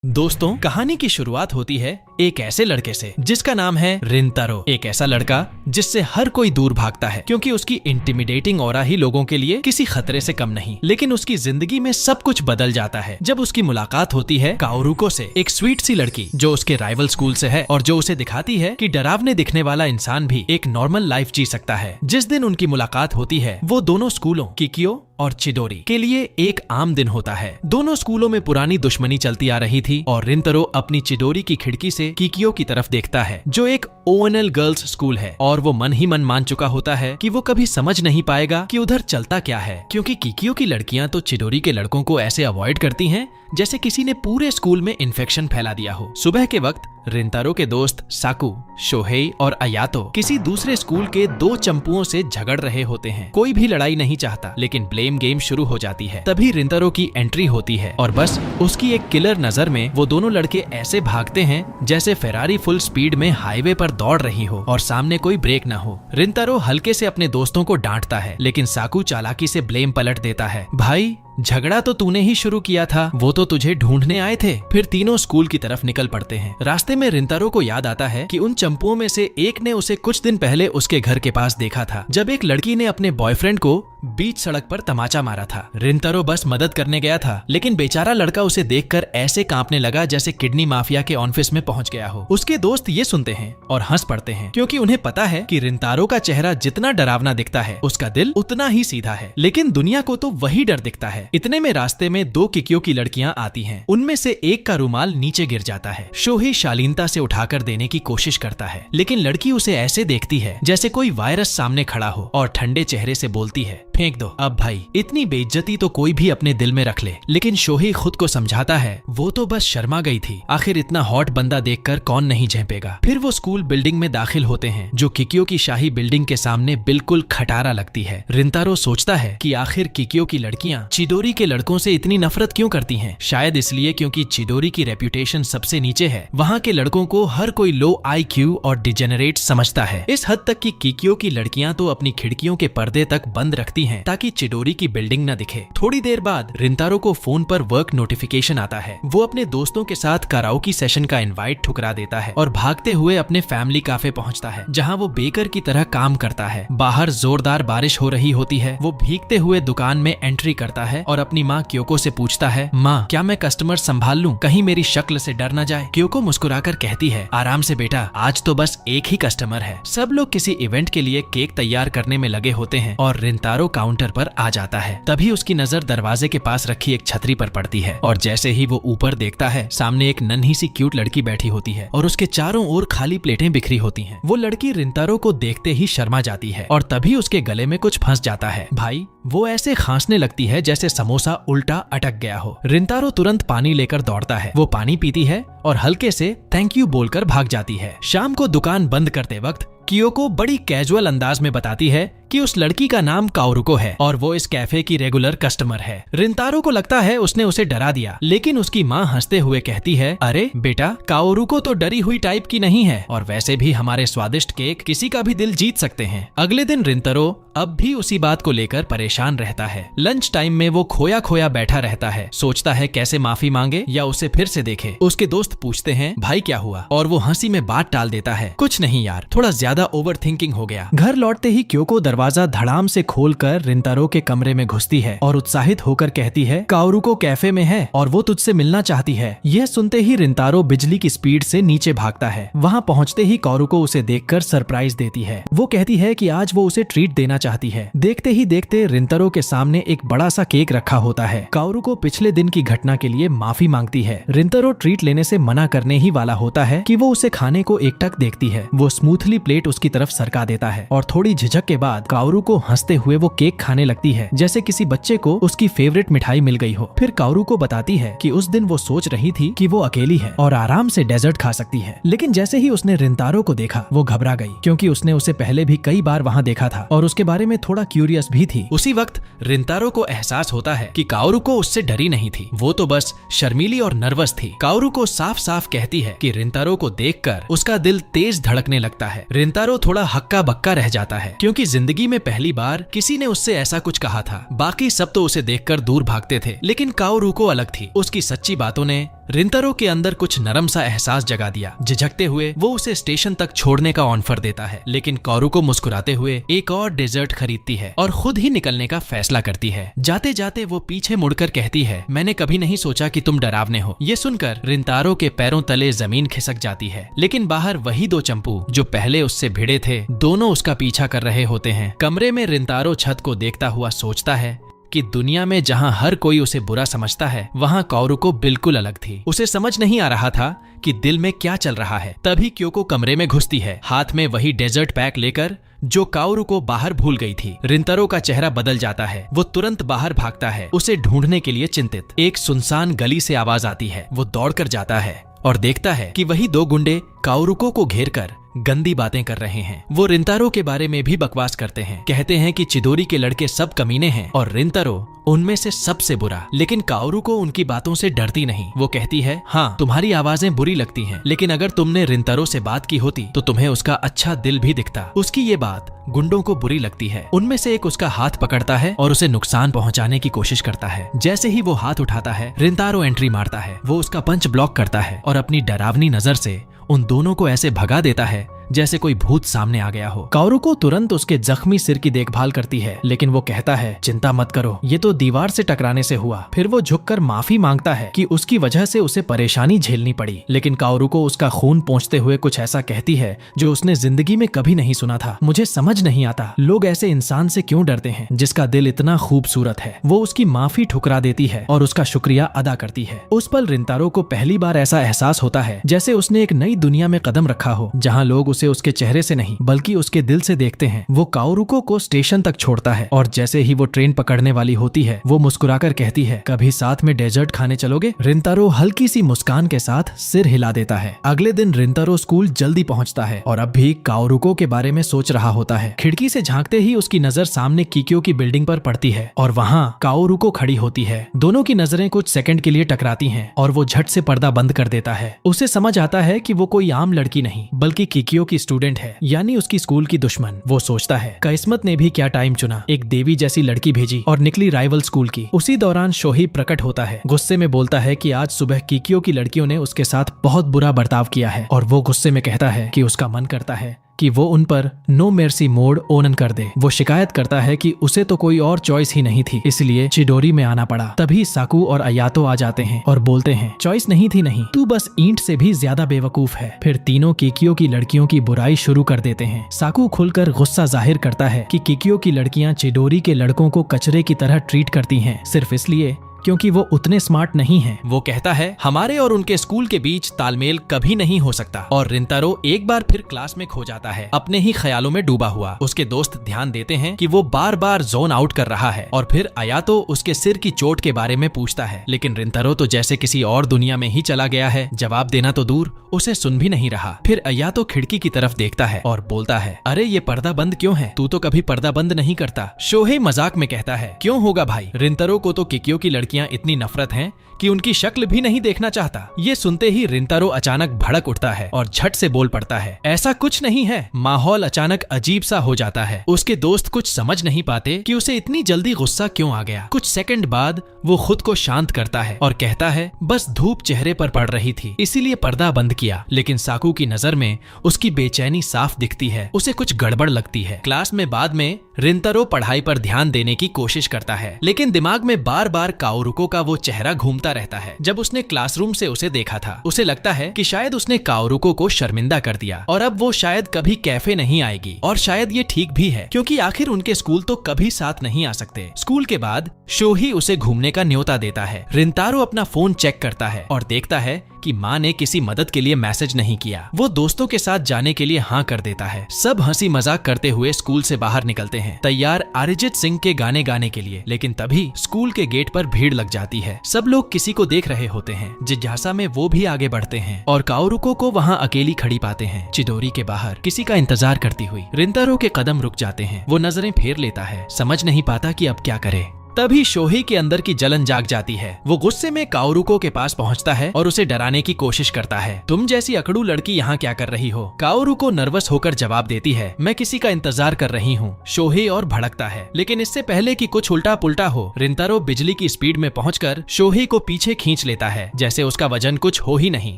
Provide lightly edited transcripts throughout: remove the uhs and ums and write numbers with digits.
दोस्तों, कहानी की शुरुआत होती है एक ऐसे लड़के से जिसका नाम है रिंतारो। एक ऐसा लड़का जिससे हर कोई दूर भागता है क्योंकि उसकी इंटिमिडेटिंग ऑरा ही लोगों के लिए किसी खतरे से कम नहीं। लेकिन उसकी जिंदगी में सब कुछ बदल जाता है जब उसकी मुलाकात होती है काओरुको से, एक स्वीट सी लड़की जो उसके राइवल स्कूल से है और जो उसे दिखाती है कि डरावने दिखने वाला इंसान भी एक नॉर्मल लाइफ जी सकता है। जिस दिन उनकी मुलाकात होती है वो दोनों स्कूलों किकियो और चिडोरी के लिए एक आम दिन होता है। दोनों स्कूलों में पुरानी दुश्मनी चलती आ रही थी और रिंतारो अपनी चिडोरी की खिड़की से किकियो की तरफ देखता है जो एक ओएनएल गर्ल्स स्कूल है, और वो मन ही मन मान चुका होता है कि वो कभी समझ नहीं पाएगा कि उधर चलता क्या है, क्योंकि किकियो की लड़कियां तो चिडोरी के लड़कों को ऐसे अवॉइड करती हैं जैसे किसी ने पूरे स्कूल में इन्फेक्शन फैला दिया हो। सुबह के वक्त रिंतारो के दोस्त साकू, शोहेई और अयातो किसी दूसरे स्कूल के दो चंपुओं से झगड़ रहे होते हैं। कोई भी लड़ाई नहीं चाहता, लेकिन ब्लेम गेम शुरू हो जाती है। तभी रिंतारो की एंट्री होती है और बस उसकी एक किलर नजर में वो दोनों लड़के ऐसे भागते हैं जैसे फेरारी फुल स्पीड में हाईवे पर दौड़ रही हो और सामने कोई ब्रेक न हो। रिंतारो हल्के से अपने दोस्तों को डांटता है, लेकिन साकू चालाकी से ब्लेम पलट देता है। भाई, झगड़ा तो तूने ही शुरू किया था, वो तो तुझे ढूंढने आए थे। फिर तीनों स्कूल की तरफ निकल पड़ते हैं। रास्ते में रिंतारो को याद आता है कि उन चंपुओं में से एक ने उसे कुछ दिन पहले उसके घर के पास देखा था, जब एक लड़की ने अपने बॉयफ्रेंड को बीच सड़क पर तमाचा मारा था। रिंतारो बस मदद करने गया था, लेकिन बेचारा लड़का उसे देखकर ऐसे कांपने लगा जैसे किडनी माफिया के ऑफिस में पहुंच गया हो। उसके दोस्त ये सुनते हैं और हंस पड़ते हैं, क्योंकि उन्हें पता है कि रिंतारो का चेहरा जितना डरावना दिखता है उसका दिल उतना ही सीधा है। लेकिन दुनिया को तो वही डर दिखता है। इतने में रास्ते में दो किकियो की लड़कियां आती हैं। उनमें से एक का रुमाल नीचे गिर जाता है। शोहेई शालीनता से उठाकर देने की कोशिश करता है, लेकिन लड़की उसे ऐसे देखती है जैसे कोई वायरस सामने खड़ा हो और ठंडे चेहरे से बोलती है, फेंक दो। अब भाई, इतनी बेइज्जती तो कोई भी अपने दिल में रख ले। लेकिन शोहेई खुद को समझाता है वो तो बस शर्मा गई थी, आखिर इतना हॉट बंदा देखकर कौन नहीं झेपेगा। फिर वो स्कूल बिल्डिंग में दाखिल होते हैं जो किकियो की शाही बिल्डिंग के सामने बिल्कुल खटारा लगती है। रिंतारो सोचता है कि आखिर किकियो की लड़कियां चिडोरी के लड़कों से इतनी नफरत क्यों करती हैं? शायद इसलिए क्योंकि चिडोरी की रेप्यूटेशन सबसे नीचे है। वहाँ के लड़कों को हर कोई लो IQ और डिजेनरेट समझता है। इस हद तक कि किकियो की लड़कियां तो अपनी खिड़कियों के पर्दे तक बंद रखती हैं ताकि चिडोरी की बिल्डिंग न दिखे। थोड़ी देर बाद रिंतारो को फोन पर वर्क नोटिफिकेशन आता है। वो अपने दोस्तों के साथ कराओके सेशन का इनवाइट ठुकरा देता है और भागते हुए अपने फैमिली कैफे पहुंचता है, जहां वो बेकर की तरह काम करता है। बाहर जोरदार बारिश हो रही होती है। वो भीगते हुए दुकान में एंट्री करता है और अपनी माँ क्योको से पूछता है, माँ, क्या मैं कस्टमर संभाल लूं? कहीं मेरी शक्ल से डर न जाए। क्योको मुस्कुराकर कहती है, आराम से बेटा, आज तो बस एक ही कस्टमर है। सब लोग किसी इवेंट के लिए केक तैयार करने में लगे होते हैं और रिंतारो काउंटर पर आ जाता है। तभी उसकी नजर दरवाजे के पास रखी एक छतरी पर पड़ती है और जैसे ही वो ऊपर देखता है, सामने एक नन्ही सी क्यूट लड़की बैठी होती है और उसके चारों ओर खाली प्लेटें बिखरी होती हैं। वो लड़की रिंतारो को देखते ही शर्मा जाती है और तभी उसके गले में कुछ फंस जाता है। भाई, वो ऐसे खांसने लगती है जैसे समोसा उल्टा अटक गया हो। रिंतारो तुरंत पानी लेकर दौड़ता है। वो पानी पीती है और हल्के से थैंक यू बोलकर भाग जाती है। शाम को दुकान बंद करते वक्त कियोको बड़ी कैजुअल अंदाज में बताती है कि उस लड़की का नाम काओरुको है और वो इस कैफे की रेगुलर कस्टमर है। रिंतारो को लगता है उसने उसे डरा दिया, लेकिन उसकी माँ हंसते हुए कहती है, अरे बेटा, काओरुको तो डरी हुई टाइप की नहीं है और वैसे भी हमारे स्वादिष्ट केक किसी का भी दिल जीत सकते हैं। अगले दिन रिंतारो अब भी उसी बात को लेकर परेशान रहता है। लंच टाइम में वो खोया खोया बैठा रहता है, सोचता है कैसे माफी मांगे या उसे फिर से देखे। उसके दोस्त पूछते हैं, भाई क्या हुआ? और वो हंसी में बात टाल देता है, कुछ नहीं यार, थोड़ा ज्यादा ओवर थिंकिंग हो गया। घर लौटते ही क्योको दरवाजा धड़ाम से खोलकर रिंतारो के कमरे में घुसती है और उत्साहित होकर कहती है, काओरुको कैफे में है और वो तुझसे मिलना चाहती है। यह सुनते ही रिंतारो बिजली की स्पीड से नीचे भागता है। वहाँ पहुँचते ही काओरुको उसे देखकर सरप्राइज देती है। वो कहती है कि आज वो उसे ट्रीट देना चाहती है। देखते ही देखते रिंतारो के सामने एक बड़ा सा केक रखा होता है। काओरुको पिछले दिन की घटना के लिए माफी मांगती है। रिंतारो ट्रीट लेने से मना करने ही वाला होता है कि वो उसे खाने को एकटक देखती है। वो स्मूथली प्लेट उसकी तरफ सरका देता है और थोड़ी झिझक के बाद काओरुको हंसते हुए वो केक खाने लगती है जैसे किसी बच्चे को उसकी फेवरेट मिठाई मिल गई हो। फिर काओरुको बताती है कि उस दिन वो सोच रही थी कि वो अकेली है और आराम से डेजर्ट खा सकती है, लेकिन जैसे ही उसने रिंतारो को देखा वो घबरा गई, क्योंकि उसने उसे पहले भी कई बार वहाँ देखा था और उसके बारे में थोड़ा क्यूरियस भी थी। उसी वक्त रिंतारो को एहसास होता है कि काओरुको उससे डरी नहीं थी, वो तो बस शर्मीली और नर्वस थी। काओरुको साफ साफ कहती है कि रिंतारो को देखकर उसका दिल तेज धड़कने लगता है। रिंतारो थोड़ा हक्का बक्का रह जाता है, क्योंकि जिंदगी में पहली बार किसी ने उससे ऐसा कुछ कहा था। बाकी सब तो उसे देखकर दूर भागते थे, लेकिन काओरुको अलग थी। उसकी सच्ची बातों ने रिंतारो के अंदर कुछ नरम सा एहसास जगा दिया। झिझकते हुए वो उसे स्टेशन तक छोड़ने का ऑफर देता है, लेकिन कारुको मुस्कुराते हुए एक और डेजर्ट खरीदती है और खुद ही निकलने का फैसला करती है। जाते जाते वो पीछे मुड़कर कहती है, मैंने कभी नहीं सोचा कि तुम डरावने हो। ये सुनकर रिंतारो के पैरों तले जमीन खिसक जाती है, लेकिन बाहर वही दो चंपू जो पहले उससे भिड़े थे दोनों उसका पीछा कर रहे होते हैं। कमरे में रिंतारो छत को देखता हुआ सोचता है कि दुनिया में जहां हर कोई उसे बुरा समझता है वहां कारुको बिल्कुल अलग थी। उसे समझ नहीं आ रहा था कि दिल में क्या चल रहा है। तभी क्योको कमरे में घुसती है, हाथ में वही डेजर्ट पैक लेकर जो कारुको बाहर भूल गई थी। रिंतारो का चेहरा बदल जाता है, वो तुरंत बाहर भागता है, उसे ढूंढने के लिए चिंतित। एक सुनसान गली से आवाज आती है, वो दौड़कर जाता है और देखता है कि वही दो गुंडे कारुको को घेरकर गंदी बातें कर रहे हैं। वो रिंतारो के बारे में भी बकवास करते हैं, कहते हैं कि चिदोरी के लड़के सब कमीने हैं और रिंतारो उनमें से सबसे बुरा। लेकिन कारुको उनकी बातों से डरती नहीं। वो कहती है, हाँ तुम्हारी आवाजें बुरी लगती हैं, लेकिन अगर तुमने रिंतारो से बात की होती तो तुम्हें उसका अच्छा दिल भी दिखता। उसकी ये बात गुंडों को बुरी लगती है। उनमें से एक उसका हाथ पकड़ता है और उसे नुकसान पहुंचाने की कोशिश करता है। जैसे ही वो हाथ उठाता है रिंतारो एंट्री मारता है। वो उसका पंच ब्लॉक करता है और अपनी डरावनी नजर से उन दोनों को ऐसे भगा देता है जैसे कोई भूत सामने आ गया हो। कारुको तुरंत उसके जख्मी सिर की देखभाल करती है, लेकिन वो कहता है, चिंता मत करो, ये तो दीवार से टकराने से हुआ। फिर वो झुककर माफी मांगता है कि उसकी वजह से उसे परेशानी झेलनी पड़ी, लेकिन कारुको उसका खून पोंछते हुए कुछ ऐसा कहती है जो उसने जिंदगी में कभी नहीं सुना था। मुझे समझ नहीं आता लोग ऐसे इंसान से क्यों डरते हैं जिसका दिल इतना खूबसूरत है। वो उसकी माफी ठुकरा देती है और उसका शुक्रिया अदा करती है। उस पल रिंतारो को पहली बार ऐसा एहसास होता है जैसे उसने एक नई दुनिया में कदम रखा हो, जहाँ लोग उसे उसके चेहरे से नहीं बल्कि उसके दिल से देखते हैं। वो कारुको को स्टेशन तक छोड़ता है और जैसे ही वो ट्रेन पकड़ने वाली होती है वो मुस्कुराकर कहती है, कभी साथ में डेजर्ट खाने चलोगे? रिंतारो हल्की सी मुस्कान के साथ सिर हिला देता है। अगले दिन रिंतारो स्कूल जल्दी पहुंचता है और अब भी कारुको के बारे में सोच रहा होता है। खिड़की से झांकते ही उसकी नजर सामने किक्यो की बिल्डिंग पर पड़ती है और वहाँ कारुको खड़ी होती है। दोनों की नजरें कुछ सेकंड के लिए टकराती हैं और वो झट से पर्दा बंद कर देता है। उसे समझ आता है कि वो कोई आम लड़की नहीं बल्कि किक्यो की स्टूडेंट है, यानी उसकी स्कूल की दुश्मन। वो सोचता है, किस्मत ने भी क्या टाइम चुना, एक देवी जैसी लड़की भेजी और निकली राइवल स्कूल की। उसी दौरान शोही प्रकट होता है, गुस्से में बोलता है कि आज सुबह किक्यो की लड़कियों ने उसके साथ बहुत बुरा बर्ताव किया है और वो गुस्से में कहता है कि उसका मन करता है कि वो उन पर नो मेर्सी मोड ओनन कर दे। वो शिकायत करता है कि उसे तो कोई और चॉइस ही नहीं थी, इसलिए चिडोरी में आना पड़ा। तभी साकू और अयातो आ जाते हैं और बोलते हैं, चॉइस नहीं थी नहीं, तू बस ईंट से भी ज्यादा बेवकूफ है। फिर तीनों किक्यो की लड़कियों की बुराई शुरू कर देते हैं। साकू खुलकर गुस्सा जाहिर करता है कि किक्यो की लड़कियां चिडोरी के लड़कों को कचरे की तरह ट्रीट करती हैं, सिर्फ इसलिए क्योंकि वो उतने स्मार्ट नहीं हैं। वो कहता है, हमारे और उनके स्कूल के बीच तालमेल कभी नहीं हो सकता। और रिंतारो एक बार फिर क्लास में खो जाता है, अपने ही ख्यालों में डूबा हुआ। उसके दोस्त ध्यान देते हैं कि वो बार बार जोन आउट कर रहा है और फिर अयातो उसके सिर की चोट के बारे में पूछता है, लेकिन रिंतारो तो जैसे किसी और दुनिया में ही चला गया है। जवाब देना तो दूर, उसे सुन भी नहीं रहा। फिर अयातो खिड़की की तरफ देखता है और बोलता है, अरे ये पर्दा बंद क्यों है? तू तो कभी पर्दा बंद नहीं करता। शोहे मजाक में कहता है, क्यों होगा भाई, रिंतारो को तो किक्यो की लड़कियां इतनी नफरत हैं कि उनकी शक्ल भी नहीं देखना चाहता। ये सुनते ही रिंतारो अचानक भड़क उठता है और झट से बोल पड़ता है, ऐसा कुछ नहीं है। माहौल अचानक अजीब सा हो जाता है। उसके दोस्त कुछ समझ नहीं पाते कि उसे इतनी जल्दी गुस्सा क्यों आ गया। कुछ सेकंड बाद वो खुद को शांत करता है और कहता है, बस धूप चेहरे पर पड़ रही थी इसीलिए पर्दा बंद किया। लेकिन साकू की नजर में उसकी बेचैनी साफ दिखती है, उसे कुछ गड़बड़ लगती है। क्लास में बाद में रिंतारो पढ़ाई पर ध्यान देने की कोशिश करता है, लेकिन दिमाग में बार बार कारुको का वो चेहरा घूमता रहता है जब उसने क्लासरूम से उसे देखा था। उसे लगता है कि शायद उसने कारुको को शर्मिंदा कर दिया और अब वो शायद कभी कैफे नहीं आएगी। और शायद ये ठीक भी है, क्योंकि आखिर उनके स्कूल तो कभी साथ नहीं आ सकते। स्कूल के बाद शोही उसे घूमने का न्योता देता है। रिंतारो अपना फोन चेक करता है और देखता है कि माँ ने किसी मदद के लिए मैसेज नहीं किया। वो दोस्तों के साथ जाने के लिए हाँ कर देता है। सब हंसी मजाक करते हुए स्कूल से बाहर निकलते हैं, तैयार अरिजीत सिंह के गाने गाने के लिए। लेकिन तभी स्कूल के गेट पर भीड़ लग जाती है। सब लोग किसी को देख रहे होते हैं। जिज्ञासा में वो भी आगे बढ़ते हैं और कारुको को वहाँ अकेली खड़ी पाते हैं, चिदोरी के बाहर किसी का इंतजार करती हुई। रिंतारो के कदम रुक जाते हैं। वो नजरें फेर लेता है, समझ नहीं पाता कि अब क्या करे। तभी शोहei के अंदर की जलन जाग जाती है। वो गुस्से में काओरुको के पास पहुंचता है और उसे डराने की कोशिश करता है। तुम जैसी अकड़ू लड़की यहाँ क्या कर रही हो? काओरुको नर्वस होकर जवाब देती है, मैं किसी का इंतजार कर रही हूँ। शोहei और भड़कता है, लेकिन इससे पहले कि कुछ उल्टा पुल्टा हो, रिंतारो बिजली की स्पीड में पहुंचकर शोहei को पीछे खींच लेता है, जैसे उसका वजन कुछ हो ही नहीं।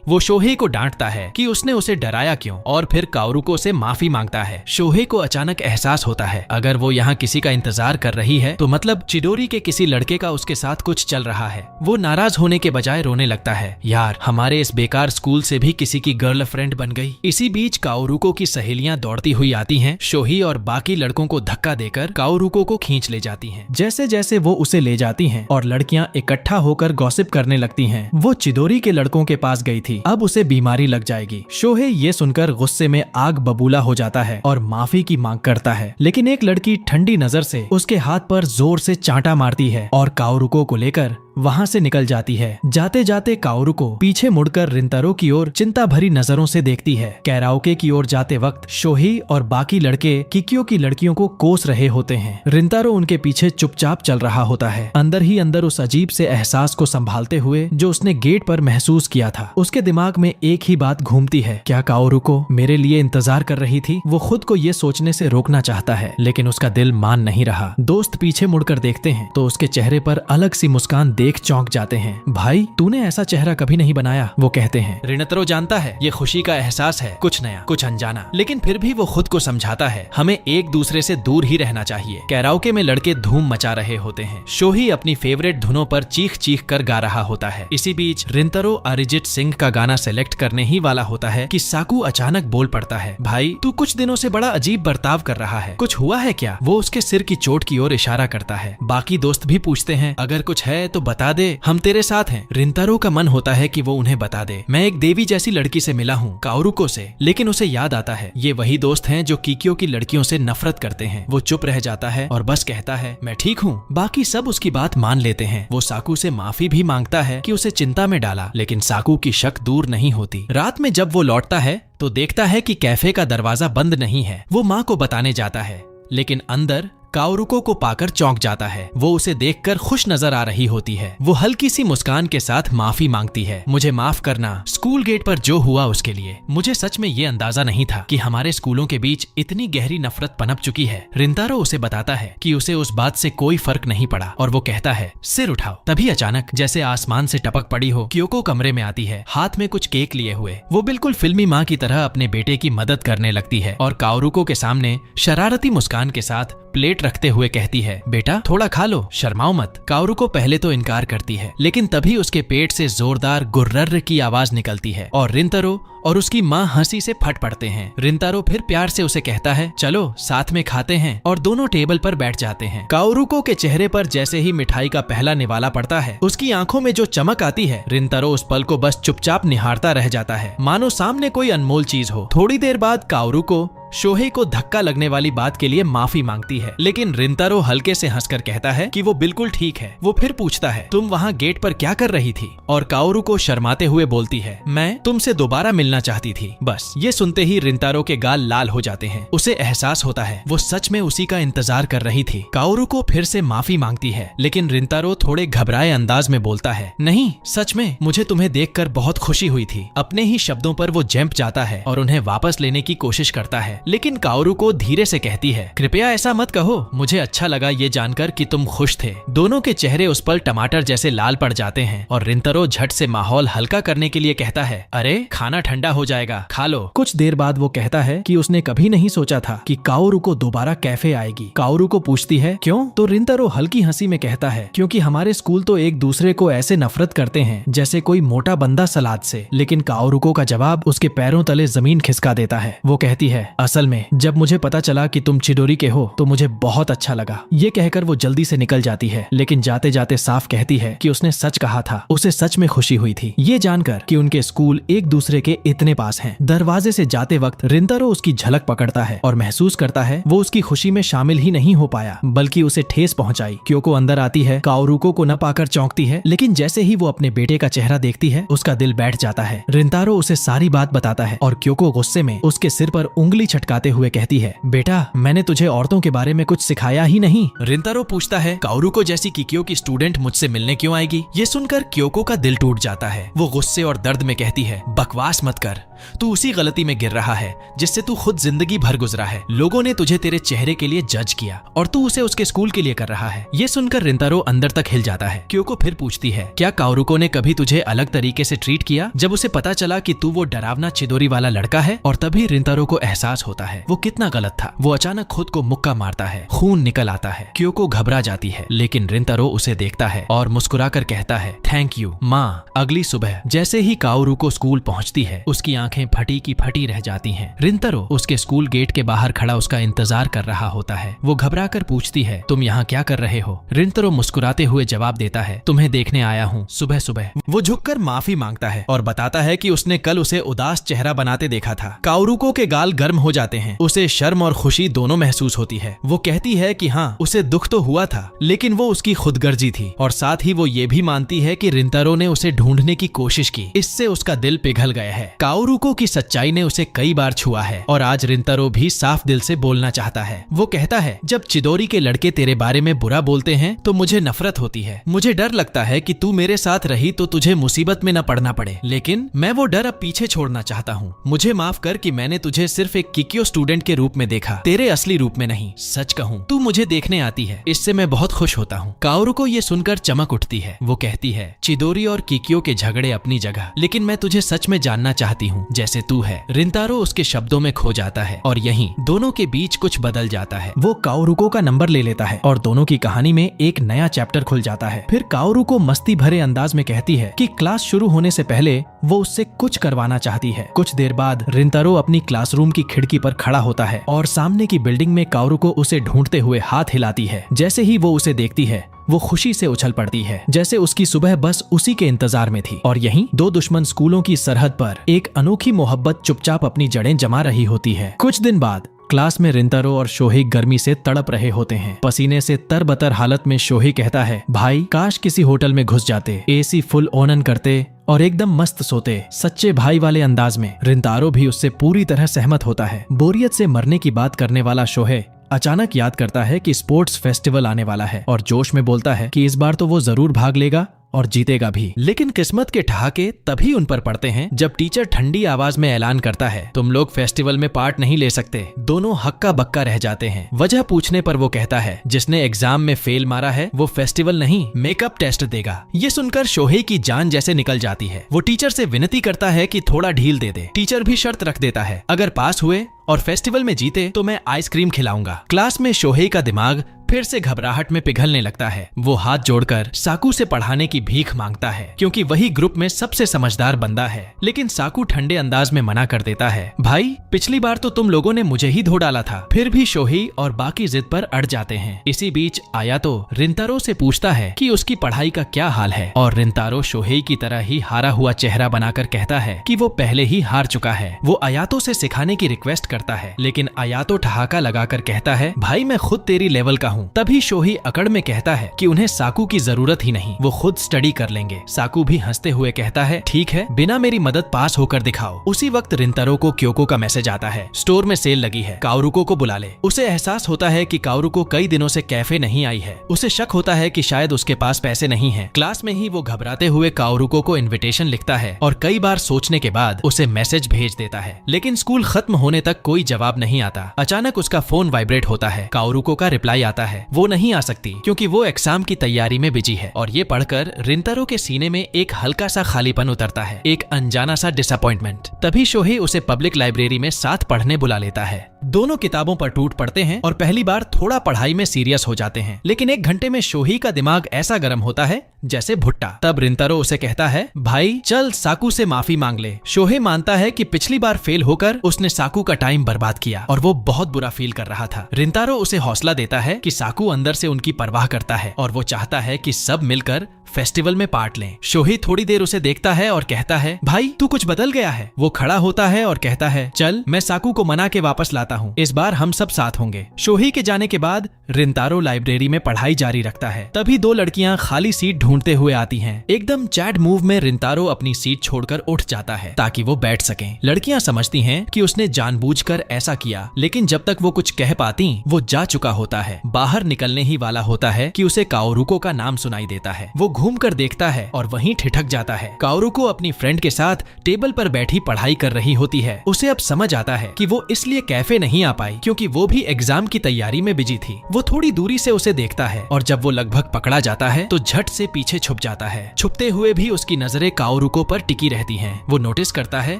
वो शोहei को डांटता है कि उसने उसे डराया क्यों, और फिर काओरुको से माफी मांगता है। शोहei को अचानक एहसास होता है, अगर वो यहाँ किसी का इंतजार कर रही है तो मतलब चिडोरी के किसी लड़के का उसके साथ कुछ चल रहा है। वो नाराज होने के बजाय रोने लगता है, यार हमारे इस बेकार स्कूल से भी किसी की गर्लफ्रेंड बन गई। इसी बीच काओरुको की सहेलियां दौड़ती हुई आती हैं। शोहei और बाकी लड़कों को धक्का देकर काओरुको को खींच ले जाती हैं। जैसे जैसे वो उसे ले जाती हैं और लड़कियां इकट्ठा होकर गॉसिप करने लगती हैं, वो चिडोरी के लड़कों के पास गई थी, अब उसे बीमारी लग जाएगी। शोहei ये सुनकर गुस्से में आग बबूला हो जाता है और माफी की मांग करता है, लेकिन एक लड़की ठंडी नजर से उसके हाथ पर जोर से चांटा मारती है और काओरुको को लेकर वहाँ से निकल जाती है। जाते जाते काओरुको पीछे मुड़कर रिंतारो की ओर चिंता भरी नजरों से देखती है। कैराओके की ओर जाते वक्त शोहei और बाकी लड़के किकियो की लड़कियों को कोस रहे होते हैं। रिंतारो उनके पीछे चुपचाप चल रहा होता है, अंदर ही अंदर उस अजीब से एहसास को संभालते हुए जो उसने गेट पर महसूस किया था। उसके दिमाग में एक ही बात घूमती है, क्या काओरुको मेरे लिए इंतजार कर रही थी? वो खुद को ये सोचने से रोकना चाहता है, लेकिन उसका दिल मान नहीं रहा। दोस्त पीछे मुड़कर देखते हैं तो उसके चेहरे पर अलग सी मुस्कान देख चौंक जाते हैं। भाई तूने ऐसा चेहरा कभी नहीं बनाया, वो कहते हैं। रिनतारो जानता है ये खुशी का एहसास है, कुछ नया, कुछ अनजाना, लेकिन फिर भी वो खुद को समझाता है, हमें एक दूसरे से दूर ही रहना चाहिए। कैराओके में लड़के धूम मचा रहे होते हैं। शोहei अपनी फेवरेट धुनों पर चीख चीख कर गा रहा होता है। इसी बीच रिंतारो अरिजीत सिंह का गाना सेलेक्ट करने ही वाला होता है कि साकू अचानक बोल पड़ता है, भाई तू कुछ दिनों से बड़ा अजीब बर्ताव कर रहा है, कुछ हुआ है क्या? वो उसके सिर की चोट की ओर इशारा करता है। बाकी दोस्त भी पूछते हैं, अगर कुछ है तो बता दे, हम तेरे साथ हैं। रिंतारो का मन होता है कि वो उन्हें बता दे, मैं एक देवी जैसी लड़की से मिला हूँ, काओरुको से, लेकिन उसे याद आता है ये वही दोस्त हैं जो किकियो की लड़कियों से नफरत करते हैं। वो चुप रह जाता है और बस कहता है, मैं ठीक हूँ। बाकी सब उसकी बात मान लेते हैं। वो साकू से माफी भी मांगता है कि उसे चिंता में डाला, लेकिन साकू की शक दूर नहीं होती। रात में जब वो लौटता है तो देखता है कि कैफे का दरवाजा बंद नहीं है। वो माँ को बताने जाता है, लेकिन अंदर काओरुको को पाकर चौंक जाता है। वो उसे देखकर खुश नजर आ रही होती है। वो हल्की सी मुस्कान के साथ माफी मांगती है, मुझे माफ करना स्कूल गेट पर जो हुआ उसके लिए। मुझे सच में ये अंदाजा नहीं था कि हमारे स्कूलों के बीच इतनी गहरी नफरत पनप चुकी है। रिंतारो उसे बताता है कि उसे उस बात से कोई फर्क नहीं पड़ा और वो कहता है, सिर उठाओ। तभी अचानक जैसे आसमान से टपक पड़ी हो, क्योको कमरे में आती है, हाथ में कुछ केक लिए हुए। वो बिल्कुल फिल्मी माँ की तरह अपने बेटे की मदद करने लगती है और काओरुको के सामने शरारती मुस्कान के साथ प्लेट रखते हुए कहती है, बेटा थोड़ा खा लो, शर्माओ मत। काओरुको पहले तो इनकार करती है, लेकिन तभी उसके पेट से जोरदार गुर्रर्र की आवाज निकलती है और रिंतारो और उसकी माँ हंसी से फट पड़ते हैं। रिंतारो फिर प्यार से उसे कहता है, चलो साथ में खाते हैं, और दोनों टेबल पर बैठ जाते हैं। काओरुको के चेहरे पर जैसे ही मिठाई का पहला निवाला पड़ता है, उसकी आंखों में जो चमक आती है, रिंतारो उस पल को बस चुपचाप निहारता रह जाता है, मानो सामने कोई अनमोल चीज हो। थोड़ी देर बाद काओरुको शोहei को धक्का लगने वाली बात के लिए माफी मांगती है, लेकिन रिंतारो हल्के से हंसकर कहता है कि वो बिल्कुल ठीक है। वो फिर पूछता है, तुम वहाँ गेट पर क्या कर रही थी? और काओरुको शर्माते हुए बोलती है, मैं तुमसे दोबारा मिलना चाहती थी, बस। ये सुनते ही रिंतारो के गाल लाल हो जाते हैं। उसे एहसास होता है वो सच में उसी का इंतजार कर रही थी। काओरुको फिर से माफी मांगती है, लेकिन रिंतारो थोड़े घबराए अंदाज में बोलता है, नहीं सच में मुझे तुम्हें देखकर बहुत खुशी हुई थी। अपने ही शब्दों पर वो जंप जाता है और उन्हें वापस लेने की कोशिश करता है, लेकिन काओरुको धीरे से कहती है, कृपया ऐसा मत कहो, मुझे अच्छा लगा ये जानकर कि तुम खुश थे। दोनों के चेहरे उस पल टमाटर जैसे लाल पड़ जाते हैं और रिंतारो झट से माहौल हल्का करने के लिए कहता है, अरे खाना ठंडा हो जाएगा, खा लो। कुछ देर बाद वो कहता है कि उसने कभी नहीं सोचा था कि काओरुको दोबारा कैफे आएगी। काओरुको पूछती है, क्यों? तो रिंतारो हल्की हंसी में कहता है, क्योंकि हमारे स्कूल तो एक दूसरे को ऐसे नफरत करते हैं जैसे कोई मोटा बंदा सलाद से। लेकिन काओरुको का जवाब उसके पैरों तले जमीन खिसका देता है। वो कहती है, असल में जब मुझे पता चला कि तुम चिडोरी के हो तो मुझे बहुत अच्छा लगा। ये कहकर वो जल्दी से निकल जाती है, लेकिन जाते जाते साफ कहती है कि उसने सच कहा था, उसे सच में खुशी हुई थी ये जानकर कि उनके स्कूल एक दूसरे के इतने पास हैं। दरवाजे से जाते वक्त रिंतारो उसकी झलक पकड़ता है और महसूस करता है वो उसकी खुशी में शामिल ही नहीं हो पाया, बल्कि उसे ठेस पहुंचाई। क्योको अंदर आती है, काओरुको को न पाकर चौंकती है, लेकिन जैसे ही वो अपने बेटे का चेहरा देखती है उसका दिल बैठ जाता है। रिंतारो उसे सारी बात बताता है और क्योको गुस्से में उसके सिर पर उंगली झटकाते हुए कहती है, बेटा मैंने तुझे औरतों के बारे में कुछ सिखाया ही नहीं। रिंतारो पूछता है, काओरुको जैसी किकियो की स्टूडेंट मुझसे मिलने क्यों आएगी? ये सुनकर क्योको का दिल टूट जाता है। वो गुस्से और दर्द में कहती है, बकवास मत कर, तू उसी गलती में गिर रहा है जिससे तू खुद जिंदगी भर गुजरा है। लोगों ने तुझे तेरे चेहरे के लिए जज किया और तू उसे उसके स्कूल के लिए कर रहा है। ये सुनकर रिंतारो अंदर तक हिल जाता है। क्योको फिर पूछती है, क्या काओरुको ने कभी तुझे अलग तरीके से ट्रीट किया जब उसे पता चला कि तू वो डरावना चिदोरी वाला लड़का है? और तभी रिंतारो को एहसास होता है वो कितना गलत था। वो अचानक खुद को मुक्का मारता है, खून निकल आता है। क्योको घबरा जाती है, लेकिन रिंतारो उसे देखता है और मुस्कुराकर कहता है, थैंक यू माँ। अगली सुबह जैसे ही काओरुको स्कूल पहुंचती है, उसकी आंखें फटी की फटी रह जाती हैं। रिंतारो उसके स्कूल गेट के बाहर खड़ा उसका इंतजार कर रहा होता है। वो घबराकर पूछती है, तुम यहाँ क्या कर रहे हो? रिंतारो मुस्कुराते हुए जवाब देता है, तुम्हें देखने आया हूँ सुबह सुबह। वो झुककर माफी मांगता है और बताता है कि उसने कल उसे उदास चेहरा बनाते देखा था। काओरुको के गाल गर्म हो जाते हैं। उसे शर्म और खुशी दोनों महसूस होती है। वो कहती है कि हाँ, उसे दुख तो हुआ था, लेकिन वो उसकी खुदगर्जी थी। और साथ ही वो ये भी मानती है कि रिंतारो ने उसे ढूंढने की कोशिश की। इससे उसका दिल पिघल गया है। काओरुको की सच्चाई ने उसे कई बार छुआ है और आज रिंतारो भी साफ दिल से बोलना चाहता है। वो कहता है, जब चिदोरी के लड़के तेरे बारे में बुरा बोलते हैं तो मुझे नफरत होती है। मुझे डर लगता है कि तू मेरे साथ रही तो तुझे मुसीबत में न पड़ना पड़े, लेकिन मैं वो डर अब पीछे छोड़ना चाहता हूँ। मुझे माफ कर कि मैंने तुझे सिर्फ एक किकियो स्टूडेंट के रूप में देखा, तेरे असली रूप में नहीं। सच कहूँ, तू मुझे देखने आती है, इससे मैं बहुत खुश होता हूँ। काओरुको ये सुनकर चमक उठती है। वो कहती है, चिदोरी और किकियो के झगड़े अपनी जगह, लेकिन मैं तुझे सच में जानना चाहती हूँ जैसे तू है। रिंतारो उसके शब्दों में खो जाता है और यहीं दोनों के बीच कुछ बदल जाता है। वो काओरुको का नंबर ले लेता है और दोनों की कहानी में एक नया चैप्टर खुल जाता है। फिर काओरुको मस्ती भरे अंदाज में कहती है कि क्लास शुरू होने से पहले वो उससे कुछ करवाना चाहती है। कुछ देर बाद रिंतारो अपनी क्लासरूम की खिड़की पर खड़ा होता है और सामने की बिल्डिंग में काओरुको उसे ढूंढते हुए हाथ हिलाती है। जैसे ही वो उसे देखती है, वो खुशी से उछल पड़ती है, जैसे उसकी सुबह बस उसी के इंतजार में थी। और यहीं दो दुश्मन स्कूलों की सरहद पर एक अनोखी मोहब्बत चुपचाप अपनी जड़ें जमा रही होती है। कुछ दिन बाद क्लास में रिंतारो और शोहे गर्मी से तड़प रहे होते हैं। पसीने से तरबतर हालत में शोहे कहता है, भाई काश किसी होटल में घुस जाते, एसी फुल ऑन करते और एकदम मस्त सोते, सच्चे भाई वाले अंदाज में। रिंतारो भी उससे पूरी तरह सहमत होता है। बोरियत से मरने की बात करने वाला शोहे अचानक याद करता है कि स्पोर्ट्स फेस्टिवल आने वाला है और जोश में बोलता है कि इस बार तो वो जरूर भाग लेगा और जीतेगा भी। लेकिन किस्मत के ठहाके तभी उन पर पड़ते हैं जब टीचर ठंडी आवाज में ऐलान करता है, तुम लोग फेस्टिवल में पार्ट नहीं ले सकते। दोनों हक्का बक्का रह जाते हैं। वजह पूछने पर वो कहता है, जिसने एग्जाम में फेल मारा है वो फेस्टिवल नहीं, मेकअप टेस्ट देगा। ये सुनकर शोहे की जान जैसे निकल जाती है। वो टीचर से विनती करता है कि थोड़ा ढील दे दे। टीचर भी शर्त रख देता है, अगर पास हुए और फेस्टिवल में जीते तो मैं आइसक्रीम खिलाऊंगा। क्लास में शोहे का दिमाग फिर से घबराहट में पिघलने लगता है। वो हाथ जोड़कर साकू से पढ़ाने की भीख मांगता है, क्योंकि वही ग्रुप में सबसे समझदार बंदा है। लेकिन साकू ठंडे अंदाज में मना कर देता है, भाई पिछली बार तो तुम लोगों ने मुझे ही धो डाला था। फिर भी शोही और बाकी जिद पर अड़ जाते हैं। इसी बीच आयातो रिंतारो से पूछता है कि उसकी पढ़ाई का क्या हाल है और रिंतारो शोहे की तरह ही हारा हुआ चेहरा बनाकर कहता है कि वो पहले ही हार चुका है। वो आयातो से सिखाने की रिक्वेस्ट करता है, लेकिन आयातो ठहाका लगाकर कहता है, भाई मैं खुद तेरी लेवल का हूँ। तभी शोही अकड़ में कहता है कि उन्हें साकू की जरूरत ही नहीं, वो खुद स्टडी कर लेंगे। साकू भी हंसते हुए कहता है, ठीक है, बिना मेरी मदद पास होकर दिखाओ। उसी वक्त रिंतारो को क्योको का मैसेज आता है, स्टोर में सेल लगी है, काओरुको को बुला ले। उसे एहसास होता है कि काओरुको कई दिनों से कैफे नहीं आई है। उसे शक होता है कि शायद उसके पास पैसे नहीं है। क्लास में ही वो घबराते हुए काओरुको को इन्विटेशन लिखता है और कई बार सोचने के बाद उसे मैसेज भेज देता है, लेकिन स्कूल खत्म होने तक कोई जवाब नहीं आता। अचानक उसका फोन वाइब्रेट होता है। काओरुको का रिप्लाई आता है, वो नहीं आ सकती क्योंकि वो एग्जाम की तैयारी में बिजी है। और ये पढ़कर रिंतारो के सीने में एक हल्का सा खालीपन उतरता है, एक अनजाना सा डिसअपॉइंटमेंट। तभी शोहे उसे पब्लिक लाइब्रेरी में साथ पढ़ने बुला लेता है। दोनों किताबों पर टूट पड़ते हैं और पहली बार थोड़ा पढ़ाई में सीरियस हो जाते हैं। लेकिन एक घंटे में शोही का दिमाग ऐसा गर्म होता है जैसे भुट्टा। तब रिंतारो उसे कहता है, भाई चल साकू से माफी मांग ले। शोहे मानता है कि पिछली बार फेल होकर उसने साकू का टाइम बर्बाद किया और वो बहुत बुरा फील कर रहा था। रिंतारो उसे हौसला देता है कि साकू अंदर से उनकी परवाह करता है और वो चाहता है कि सब मिलकर फेस्टिवल में पार्ट लें। शोहे थोड़ी देर उसे देखता है और कहता है, भाई तू कुछ बदल गया है। वो खड़ा होता है और कहता है, चल मैं साकू को मना के वापस लाता हूँ, इस बार हम सब साथ होंगे। शोहे के जाने के बाद रिंतारो लाइब्रेरी में पढ़ाई जारी रखता है। तभी दो लड़कियां खाली सीट ढूंढते हुए आती हैं। एकदम चैट मूव में रिंतारो अपनी सीट छोड़कर उठ जाता है ताकि वो बैठ सकें। लड़कियां समझती हैं कि उसने जानबूझकर ऐसा किया, लेकिन जब तक वो कुछ कह पाती वो जा चुका होता है। बाहर निकलने ही वाला होता है कि उसे काओरुको का नाम सुनाई देता है। वो घूमकर देखता है और वहीं ठिठक जाता है। काओरुको अपनी फ्रेंड के साथ टेबल पर बैठी पढ़ाई कर रही होती है। उसे अब समझ आता है कि वो इसलिए कैफे नहीं आ पाई क्योंकि वो भी एग्जाम की तैयारी में बिजी थी। वो थोड़ी दूरी से उसे देखता है और जब वो लगभग पकड़ा जाता है तो झट से पीछे छुप जाता है। छुपते हुए भी उसकी नजरें काओरुको पर टिकी रहती हैं। वो नोटिस करता है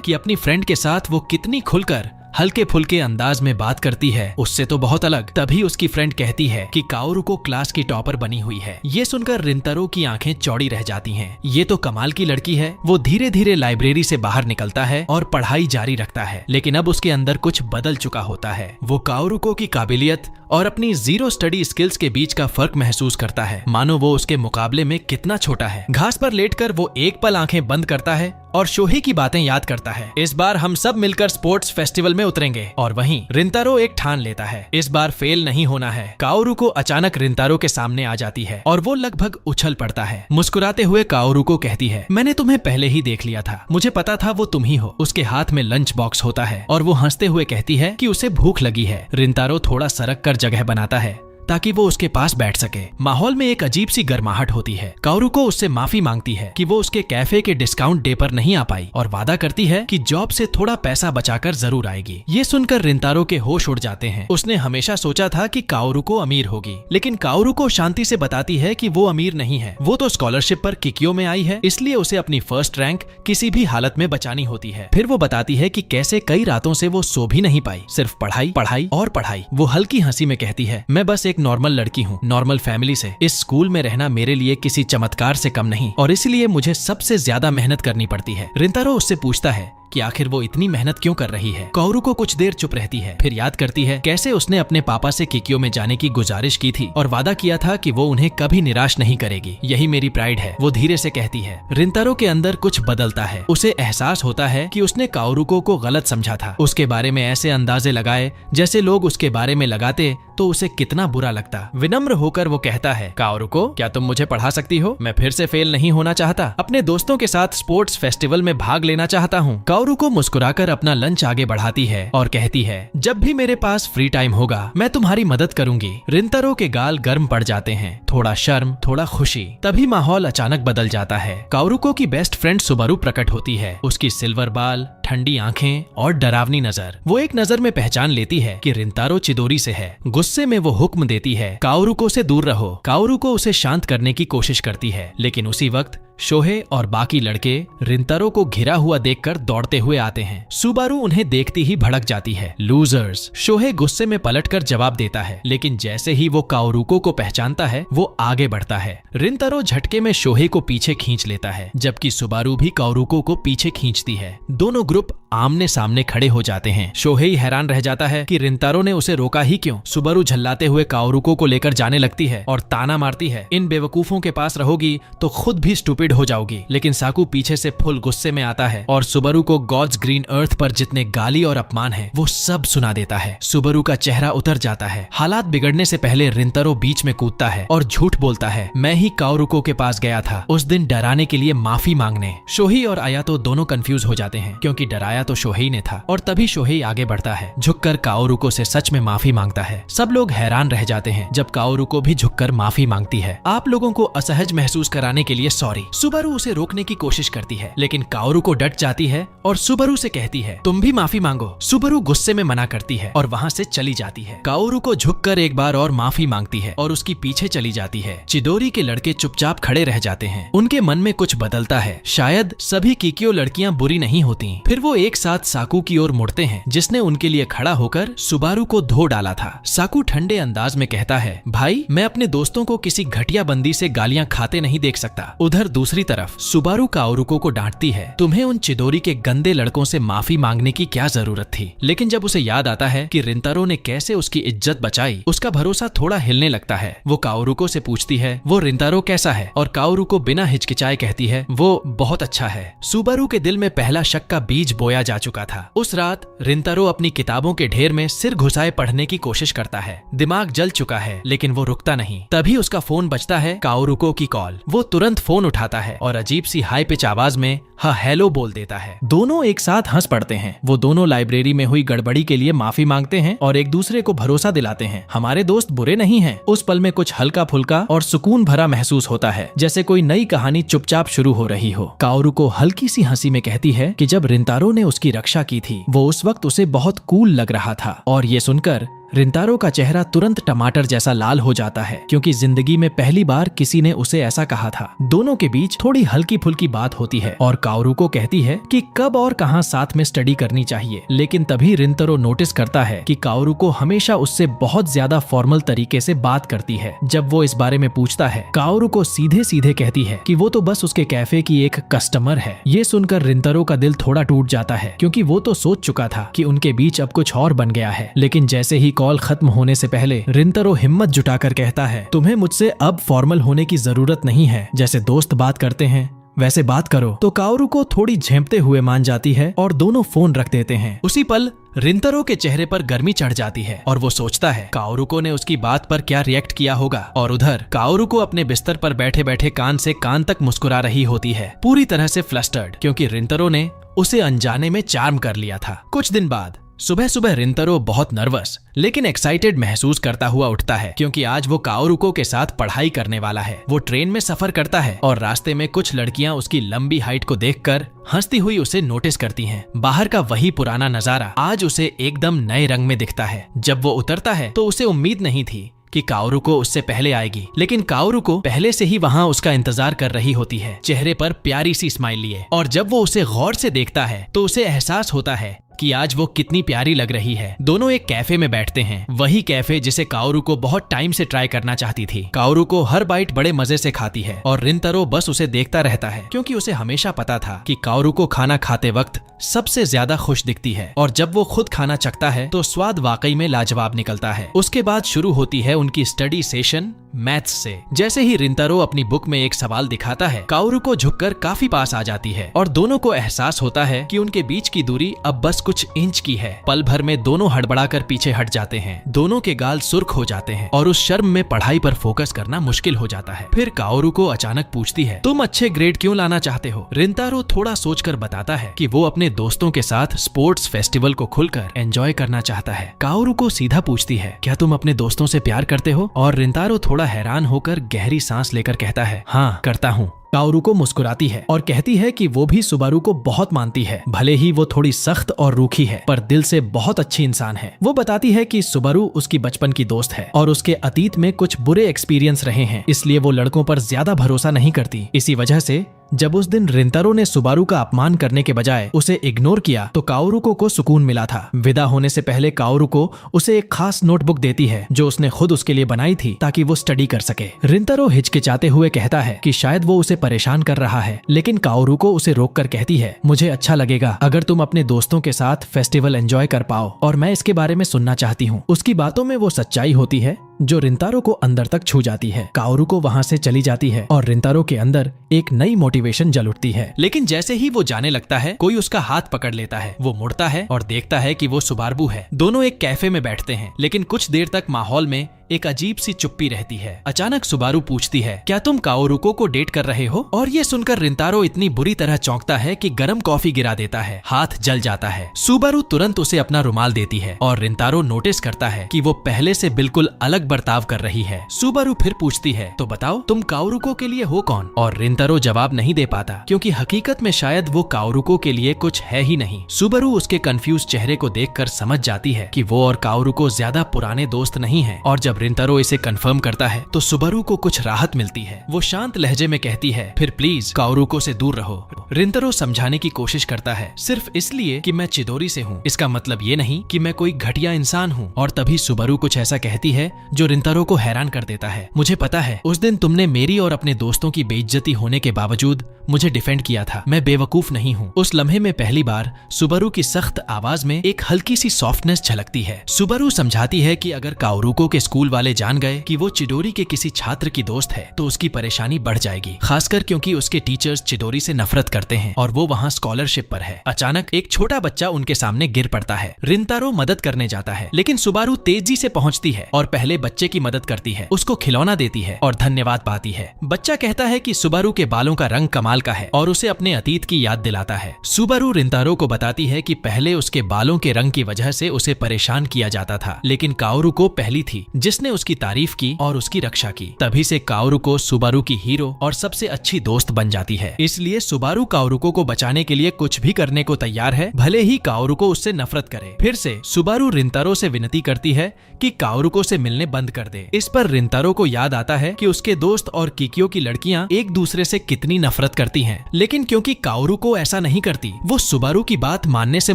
कि अपनी फ्रेंड के साथ वो कितनी खुलकर हल्के फुल्के अंदाज में बात करती है, उससे तो बहुत अलग। तभी उसकी फ्रेंड कहती है कि काओरुको क्लास की टॉपर बनी हुई है। ये सुनकर रिंतारो की आंखें चौड़ी रह जाती हैं। ये तो कमाल की लड़की है। वो धीरे धीरे लाइब्रेरी से बाहर निकलता है और पढ़ाई जारी रखता है, लेकिन अब उसके अंदर कुछ बदल चुका होता है। वो काओरुको की काबिलियत और अपनी जीरो स्टडी स्किल्स के बीच का फर्क महसूस करता है, मानो वो उसके मुकाबले में कितना छोटा है। घास पर लेटकर वो एक पल आंखें बंद करता है और शोहे की बातें याद करता है। इस बार हम सब मिलकर स्पोर्ट्स फेस्टिवल में उतरेंगे। और वहीं रिंतारो एक ठान लेता है, इस बार फेल नहीं होना है। काओरुको अचानक रिंतारो के सामने आ जाती है और वो लगभग उछल पड़ता है। मुस्कुराते हुए काओरुको कहती है, मैंने तुम्हें पहले ही देख लिया था, मुझे पता था वो तुम ही हो। उसके हाथ में लंच बॉक्स होता है और वो हंसते हुए कहती है कि उसे भूख लगी है। रिंतारो थोड़ा सरक कर जगह बनाता है ताकि वो उसके पास बैठ सके। माहौल में एक अजीब सी गर्माहट होती है। काओरुको उससे माफी मांगती है कि वो उसके कैफे के डिस्काउंट डे पर नहीं आ पाई और वादा करती है कि जॉब से थोड़ा पैसा बचाकर जरूर आएगी। ये सुनकर रिंतारो के होश उड़ जाते हैं। उसने हमेशा सोचा था कि काओरुको अमीर होगी, लेकिन काओरुको शांति से बताती है कि वो अमीर नहीं है। वो तो स्कॉलरशिप पर किकियो में आई है, इसलिए उसे अपनी फर्स्ट रैंक किसी भी हालत में बचानी होती है। फिर वो बताती है कि कैसे कई रातों से वो सो भी नहीं पाई, सिर्फ पढ़ाई पढ़ाई और पढ़ाई। वो हल्की हंसी में कहती है, मैं बस एक नॉर्मल लड़की हूँ, नॉर्मल फैमिली से। इस स्कूल में रहना मेरे लिए किसी चमत्कार से कम नहीं और इसलिए मुझे सबसे ज्यादा मेहनत करनी पड़ती है। रिंतारो उससे पूछता है कि आखिर वो इतनी मेहनत क्यों कर रही है। काओरुको कुछ देर चुप रहती है, फिर याद करती है कैसे उसने अपने पापा से किकियो में जाने की गुजारिश की थी और वादा किया था कि वो उन्हें कभी निराश नहीं करेगी। यही मेरी प्राइड है, वो धीरे से कहती है। रिंतारो के अंदर कुछ बदलता है। उसे एहसास होता है कि उसने काओरुको को गलत समझा था, उसके बारे में ऐसे अंदाजे लगाए जैसे लोग उसके बारे में लगाते तो उसे कितना बुरा लगता। विनम्र होकर वो कहता है, काओरुको क्या तुम मुझे पढ़ा सकती हो? मैं फिर से फेल नहीं होना चाहता, अपने दोस्तों के साथ स्पोर्ट्स फेस्टिवल में भाग लेना चाहता हूँ। काओरुको मुस्कुराकर अपना लंच आगे बढ़ाती है और कहती है, जब भी मेरे पास फ्री टाइम होगा मैं तुम्हारी मदद करूंगी। रिंतारो के गाल गर्म पड़ जाते हैं, थोड़ा शर्म थोड़ा खुशी। तभी माहौल अचानक बदल जाता है। काओरुको की बेस्ट फ्रेंड सुबारू प्रकट होती है। उसकी सिल्वर बाल, ठंडी आंखें और डरावनी नजर। वो एक नजर में पहचान लेती है कि रिंतारो चिदोरी से है। गुस्से में वो हुक्म देती है, काओरुको से दूर रहो। काओरुको उसे शांत करने की कोशिश करती है, लेकिन उसी वक्त शोहे और बाकी लड़के रिंतारो को घिरा हुआ देखकर दौड़ते हुए आते हैं। सुबारू उन्हें देखती ही भड़क जाती है। लूजर्स। शोहे गुस्से में पलटकर जवाब देता है, लेकिन जैसे ही वो काओरुको को पहचानता है वो आगे बढ़ता है। रिंतारो झटके में शोहे को पीछे खींच लेता है, जबकि सुबारू भी काओरुको को पीछे खींचती है। दोनों ग्रुप आमने सामने खड़े हो जाते हैं। शोहे ही हैरान रह जाता है कि रिंतारो ने उसे रोका ही क्यों। सुबारू झल्लाते हुए काओरुको को लेकर जाने लगती है और ताना मारती है, इन बेवकूफों के पास रहोगी तो खुद भी स्टूपिड हो जाओगी। लेकिन साकू पीछे से फुल गुस्से में आता है और सुबारू को गॉड्स ग्रीन अर्थ पर जितने गाली और अपमान है वो सब सुना देता है। सुबारू का चेहरा उतर जाता है। हालात बिगड़ने से पहले रिंतारो बीच में कूदता है और झूठ बोलता है, मैं ही काओरुको के पास गया था उस दिन डराने के लिए माफी मांगने। शोही और आयातो दोनों कंफ्यूज हो जाते हैं क्योंकि डराया तो शोहेई ने था। और तभी शोहेई आगे बढ़ता है, झुककर काओरुको से सच में माफी मांगता है। सब लोग हैरान रह जाते हैं जब काओरुको भी झुककर माफी मांगती है। आप लोगों को असहज महसूस कराने के लिए सॉरी। सुबारू उसे रोकने की कोशिश करती है, लेकिन काओरुको डट जाती है और सुबारू से कहती है, तुम भी माफी मांगो। सुबारू गुस्से में मना करती है और वहाँ से चली जाती है। काओरुको झुककर एक बार और माफी मांगती है और उसकी पीछे चली जाती है। चिदोरी के लड़के चुपचाप खड़े रह जाते हैं। उनके मन में कुछ बदलता है, शायद सभी किकियो लड़कियां बुरी नहीं होती। फिर वो एक एक साथ साकू की ओर मुड़ते हैं, जिसने उनके लिए खड़ा होकर सुबारू को धो डाला था। साकू ठंडे अंदाज में कहता है, भाई मैं अपने दोस्तों को किसी घटिया बंदी से गालियां खाते नहीं देख सकता। उधर दूसरी तरफ सुबारू काओरुको को डांटती है, तुम्हें उन चिदोरी के गंदे लड़कों से माफी मांगने की क्या जरूरत थी। लेकिन जब उसे याद आता है कि रिंतारो ने कैसे उसकी इज्जत बचाई, उसका भरोसा थोड़ा हिलने लगता है। वो काओरुको से पूछती है वो रिंतारो कैसा है, और काओरुको बिना हिचकिचाए कहती है वो बहुत अच्छा है। सुबारू के दिल में पहला शक का बीज बोया जा चुका था। उस रात रिंतारो अपनी किताबों के ढेर में सिर घुसाए पढ़ने की कोशिश करता है। दिमाग जल चुका है लेकिन वो रुकता नहीं। तभी उसका फोन बजता है, काओरुको की कॉल। वो तुरंत फोन उठाता है और अजीब सी हाई पिच आवाज में हाँ हेलो बोल देता है। दोनों एक साथ हंस पड़ते हैं। वो दोनों लाइब्रेरी में हुई गड़बड़ी के लिए माफी मांगते हैं और एक दूसरे को भरोसा दिलाते हैं हमारे दोस्त बुरे नहीं हैं। उस पल में कुछ हल्का फुल्का और सुकून भरा महसूस होता है, जैसे कोई नई कहानी चुपचाप शुरू हो रही हो। काओरुको हल्की सी हंसी में कहती है कि जब रिंतारो ने उसकी रक्षा की थी वो उस वक्त उसे बहुत कूल लग रहा था। और ये सुनकर रिंतारो का चेहरा तुरंत टमाटर जैसा लाल हो जाता है, क्योंकि जिंदगी में पहली बार किसी ने उसे ऐसा कहा था। दोनों के बीच थोड़ी हल्की फुल्की बात होती है और काओरुको कहती है कि कब और कहां साथ में स्टडी करनी चाहिए। लेकिन तभी रिंतारो नोटिस करता है कि काओरुको हमेशा उससे बहुत ज्यादा फॉर्मल तरीके से बात करती है। जब वो इस बारे में पूछता है, काओरुको सीधे सीधे कहती है कि वो तो बस उसके कैफे की एक कस्टमर है। ये सुनकर रिंतारो का दिल थोड़ा टूट जाता है, क्योंकि वो तो सोच चुका था कि उनके बीच अब कुछ और बन गया है। लेकिन जैसे ही कॉल खत्म होने से पहले रिंतारो हिम्मत जुटाकर कहता है, तुम्हें मुझसे अब फॉर्मल होने की जरूरत नहीं है, जैसे दोस्त बात करते हैं वैसे बात करो। तो काओरुको थोड़ी झेंपते हुए मान जाती है और दोनों फोन रख देते हैं। उसी पल रिंतारो के चेहरे पर गर्मी चढ़ जाती है और वो सोचता है काओरुको ने उसकी बात पर क्या रिएक्ट किया होगा। और उधर काओरुको अपने बिस्तर पर बैठे बैठे कान से कान तक मुस्कुरा रही होती है, पूरी तरह से फ्लस्टर्ड, क्योंकि रिंतारो ने उसे अनजाने में चार्म कर लिया था। कुछ दिन बाद सुबह सुबह रिंतारो बहुत नर्वस लेकिन एक्साइटेड महसूस करता हुआ उठता है, क्योंकि आज वो काओरुको के साथ पढ़ाई करने वाला है। वो ट्रेन में सफर करता है और रास्ते में कुछ लड़कियां उसकी लंबी हाइट को देखकर हंसती हुई उसे नोटिस करती हैं। बाहर का वही पुराना नजारा आज उसे एकदम नए रंग में दिखता है। जब वो उतरता है तो उसे उम्मीद नहीं थी कि काओरुको उससे पहले आएगी, लेकिन काओरुको पहले से ही वहाँ उसका इंतजार कर रही होती है, चेहरे पर प्यारी सी स्माइल लिए। और जब वो उसे गौर से देखता है तो उसे एहसास होता है कि आज वो कितनी प्यारी लग रही है। दोनों एक कैफे में बैठते हैं, वही कैफे जिसे काओरुको बहुत टाइम से ट्राई करना चाहती थी। काओरुको हर बाइट बड़े मजे से खाती है और रिंतारो बस उसे देखता रहता है, क्योंकि उसे हमेशा पता था कि काओरुको खाना खाते वक्त सबसे ज्यादा खुश दिखती है और जब वो खुद खाना चखता है तो स्वाद वाकई में लाजवाब निकलता है। उसके बाद शुरू होती है उनकी स्टडी सेशन मैथ्स से। जैसे ही रिंतारो अपनी बुक में एक सवाल दिखाता है, काओरुको झुककर काफी पास आ जाती है और दोनों को एहसास होता है कि उनके बीच की दूरी अब बस कुछ इंच की है। पल भर में दोनों हड़बड़ाकर पीछे हट जाते हैं। दोनों के गाल सुर्ख हो जाते हैं और उस शर्म में पढ़ाई पर फोकस करना मुश्किल हो जाता है। फिर काओरुको अचानक पूछती है, तुम अच्छे ग्रेड क्यों लाना चाहते हो? रिंतारो थोड़ा सोचकर बताता है कि वो अपने दोस्तों के साथ स्पोर्ट्स फेस्टिवल को खुलकर एंजॉय करना चाहता है। काओरुको सीधा पूछती है, क्या तुम अपने दोस्तों से प्यार करते हो? और रिंतारो थोड़ा हैरान होकर गहरी सांस लेकर कहता है, हाँ करता हूँ। काओरुको मुस्कुराती है और कहती है कि वो भी सुबारू को बहुत मानती है, भले ही वो थोड़ी सख्त और रूखी है, पर दिल से बहुत अच्छी इंसान है। वो बताती है कि सुबारू उसकी बचपन की दोस्त है और उसके अतीत में कुछ बुरे एक्सपीरियंस रहे हैं, इसलिए वो लड़कों पर ज्यादा भरोसा नहीं करती। इसी वजह से जब उस दिन रिंतारो ने सुबारू का अपमान करने के बजाय उसे इग्नोर किया तो काओरुको को सुकून मिला था। विदा होने से पहले काओरुको उसे एक खास नोटबुक देती है जो उसने खुद उसके लिए बनाई थी ताकि वो स्टडी कर सके। रिंतारो हिचकिचाते हुए कहता है कि शायद वो उसे परेशान कर रहा है, लेकिन काओरुको उसे रोककर कहती है, मुझे अच्छा लगेगा अगर तुम अपने दोस्तों के साथ फेस्टिवल एंजॉय कर पाओ और मैं इसके बारे में सुनना चाहती हूँ। उसकी बातों में वो सच्चाई होती है जो रिंतारो को अंदर तक छू जाती है। काओरुको वहाँ से चली जाती है और रिंतारो के अंदर एक नई मोटिवेशन जल उठती है। लेकिन जैसे ही वो जाने लगता है, कोई उसका हाथ पकड़ लेता है। वो मुड़ता है और देखता है कि वो सुबारू है। दोनों एक कैफे में बैठते हैं, लेकिन कुछ देर तक माहौल में एक अजीब सी चुप्पी रहती है। अचानक सुबारू पूछती है, क्या तुम काओरुको को डेट कर रहे हो? और ये सुनकर रिंतारो इतनी बुरी तरह चौंकता है कि गरम कॉफी गिरा देता है, हाथ जल जाता है। सुबारू तुरंत उसे अपना रुमाल देती है और रिंतारो नोटिस करता है कि वो पहले से बिल्कुल अलग बर्ताव कर रही है। सुबारू फिर पूछती है, तो बताओ तुम काओरुको के लिए हो कौन? और रिंतारो जवाब नहीं दे पाता, क्योंकि हकीकत में शायद वो काओरुको के लिए कुछ है ही नहीं। सुबारू उसके कंफ्यूज चेहरे को देखकर समझ जाती है कि वो और काओरुको ज्यादा पुराने दोस्त नहीं है। और जब रिंतारो इसे कंफर्म करता है तो सुबारू को कुछ राहत मिलती है। वो शांत लहजे में कहती है, फिर प्लीज काओरुको से दूर रहो। रिंतारो समझाने की कोशिश करता है, सिर्फ इसलिए कि मैं चिदोरी से हूँ, इसका मतलब ये नहीं कि मैं कोई घटिया इंसान हूँ। और तभी सुबारू कुछ ऐसा कहती है जो रिंतारो को हैरान कर देता है। मुझे पता है उस दिन तुमने मेरी और अपने दोस्तों की बेइज्जती होने के बावजूद मुझे डिफेंड किया था। मैं बेवकूफ नहीं हूँ। उस लम्हे में पहली बार सुबारू की सख्त आवाज में एक हल्की सी सॉफ्टनेस झलकती है। सुबारू समझाती है कि अगर काओरुको के स्कूल वाले जान गए कि वो चिदोरी के किसी छात्र की दोस्त है तो उसकी परेशानी बढ़ जाएगी, खासकर क्योंकि उसके टीचर्स चिदोरी से नफरत करते हैं और वो वहाँ स्कॉलरशिप पर है। अचानक एक छोटा बच्चा उनके सामने गिर पड़ता है। रिंतारो मदद करने जाता है, लेकिन सुबारू तेजी से पहुंचती है और पहले बच्चे की मदद करती है, उसको खिलौना देती है और धन्यवाद पाती है। बच्चा कहता है कि सुबारू के बालों का रंग कमाल का है और उसे अपने अतीत की याद दिलाता है। सुबारू रिंतारो को बताती है कि पहले उसके बालों के रंग की वजह से उसे परेशान किया जाता था, लेकिन काओरुको पहली थी जिसने उसकी तारीफ की और उसकी रक्षा की। तभी से काओरुको सुबारू की हीरो और सबसे अच्छी दोस्त बन जाती है। इसलिए सुबारू काओरुको को बचाने के लिए कुछ भी करने को तैयार है, भले ही काओरुको उससे नफरत करे। फिर से सुबारू रिंतारो से विनती करती है कि काओरुको से मिलने बंद कर दे। इस पर रिंतारो को याद आता है कि उसके दोस्त और किकियो की लड़कियां एक दूसरे से कितनी नफरत करती हैं, लेकिन क्योंकि काओरुको ऐसा नहीं करती, वो सुबारू की बात मानने से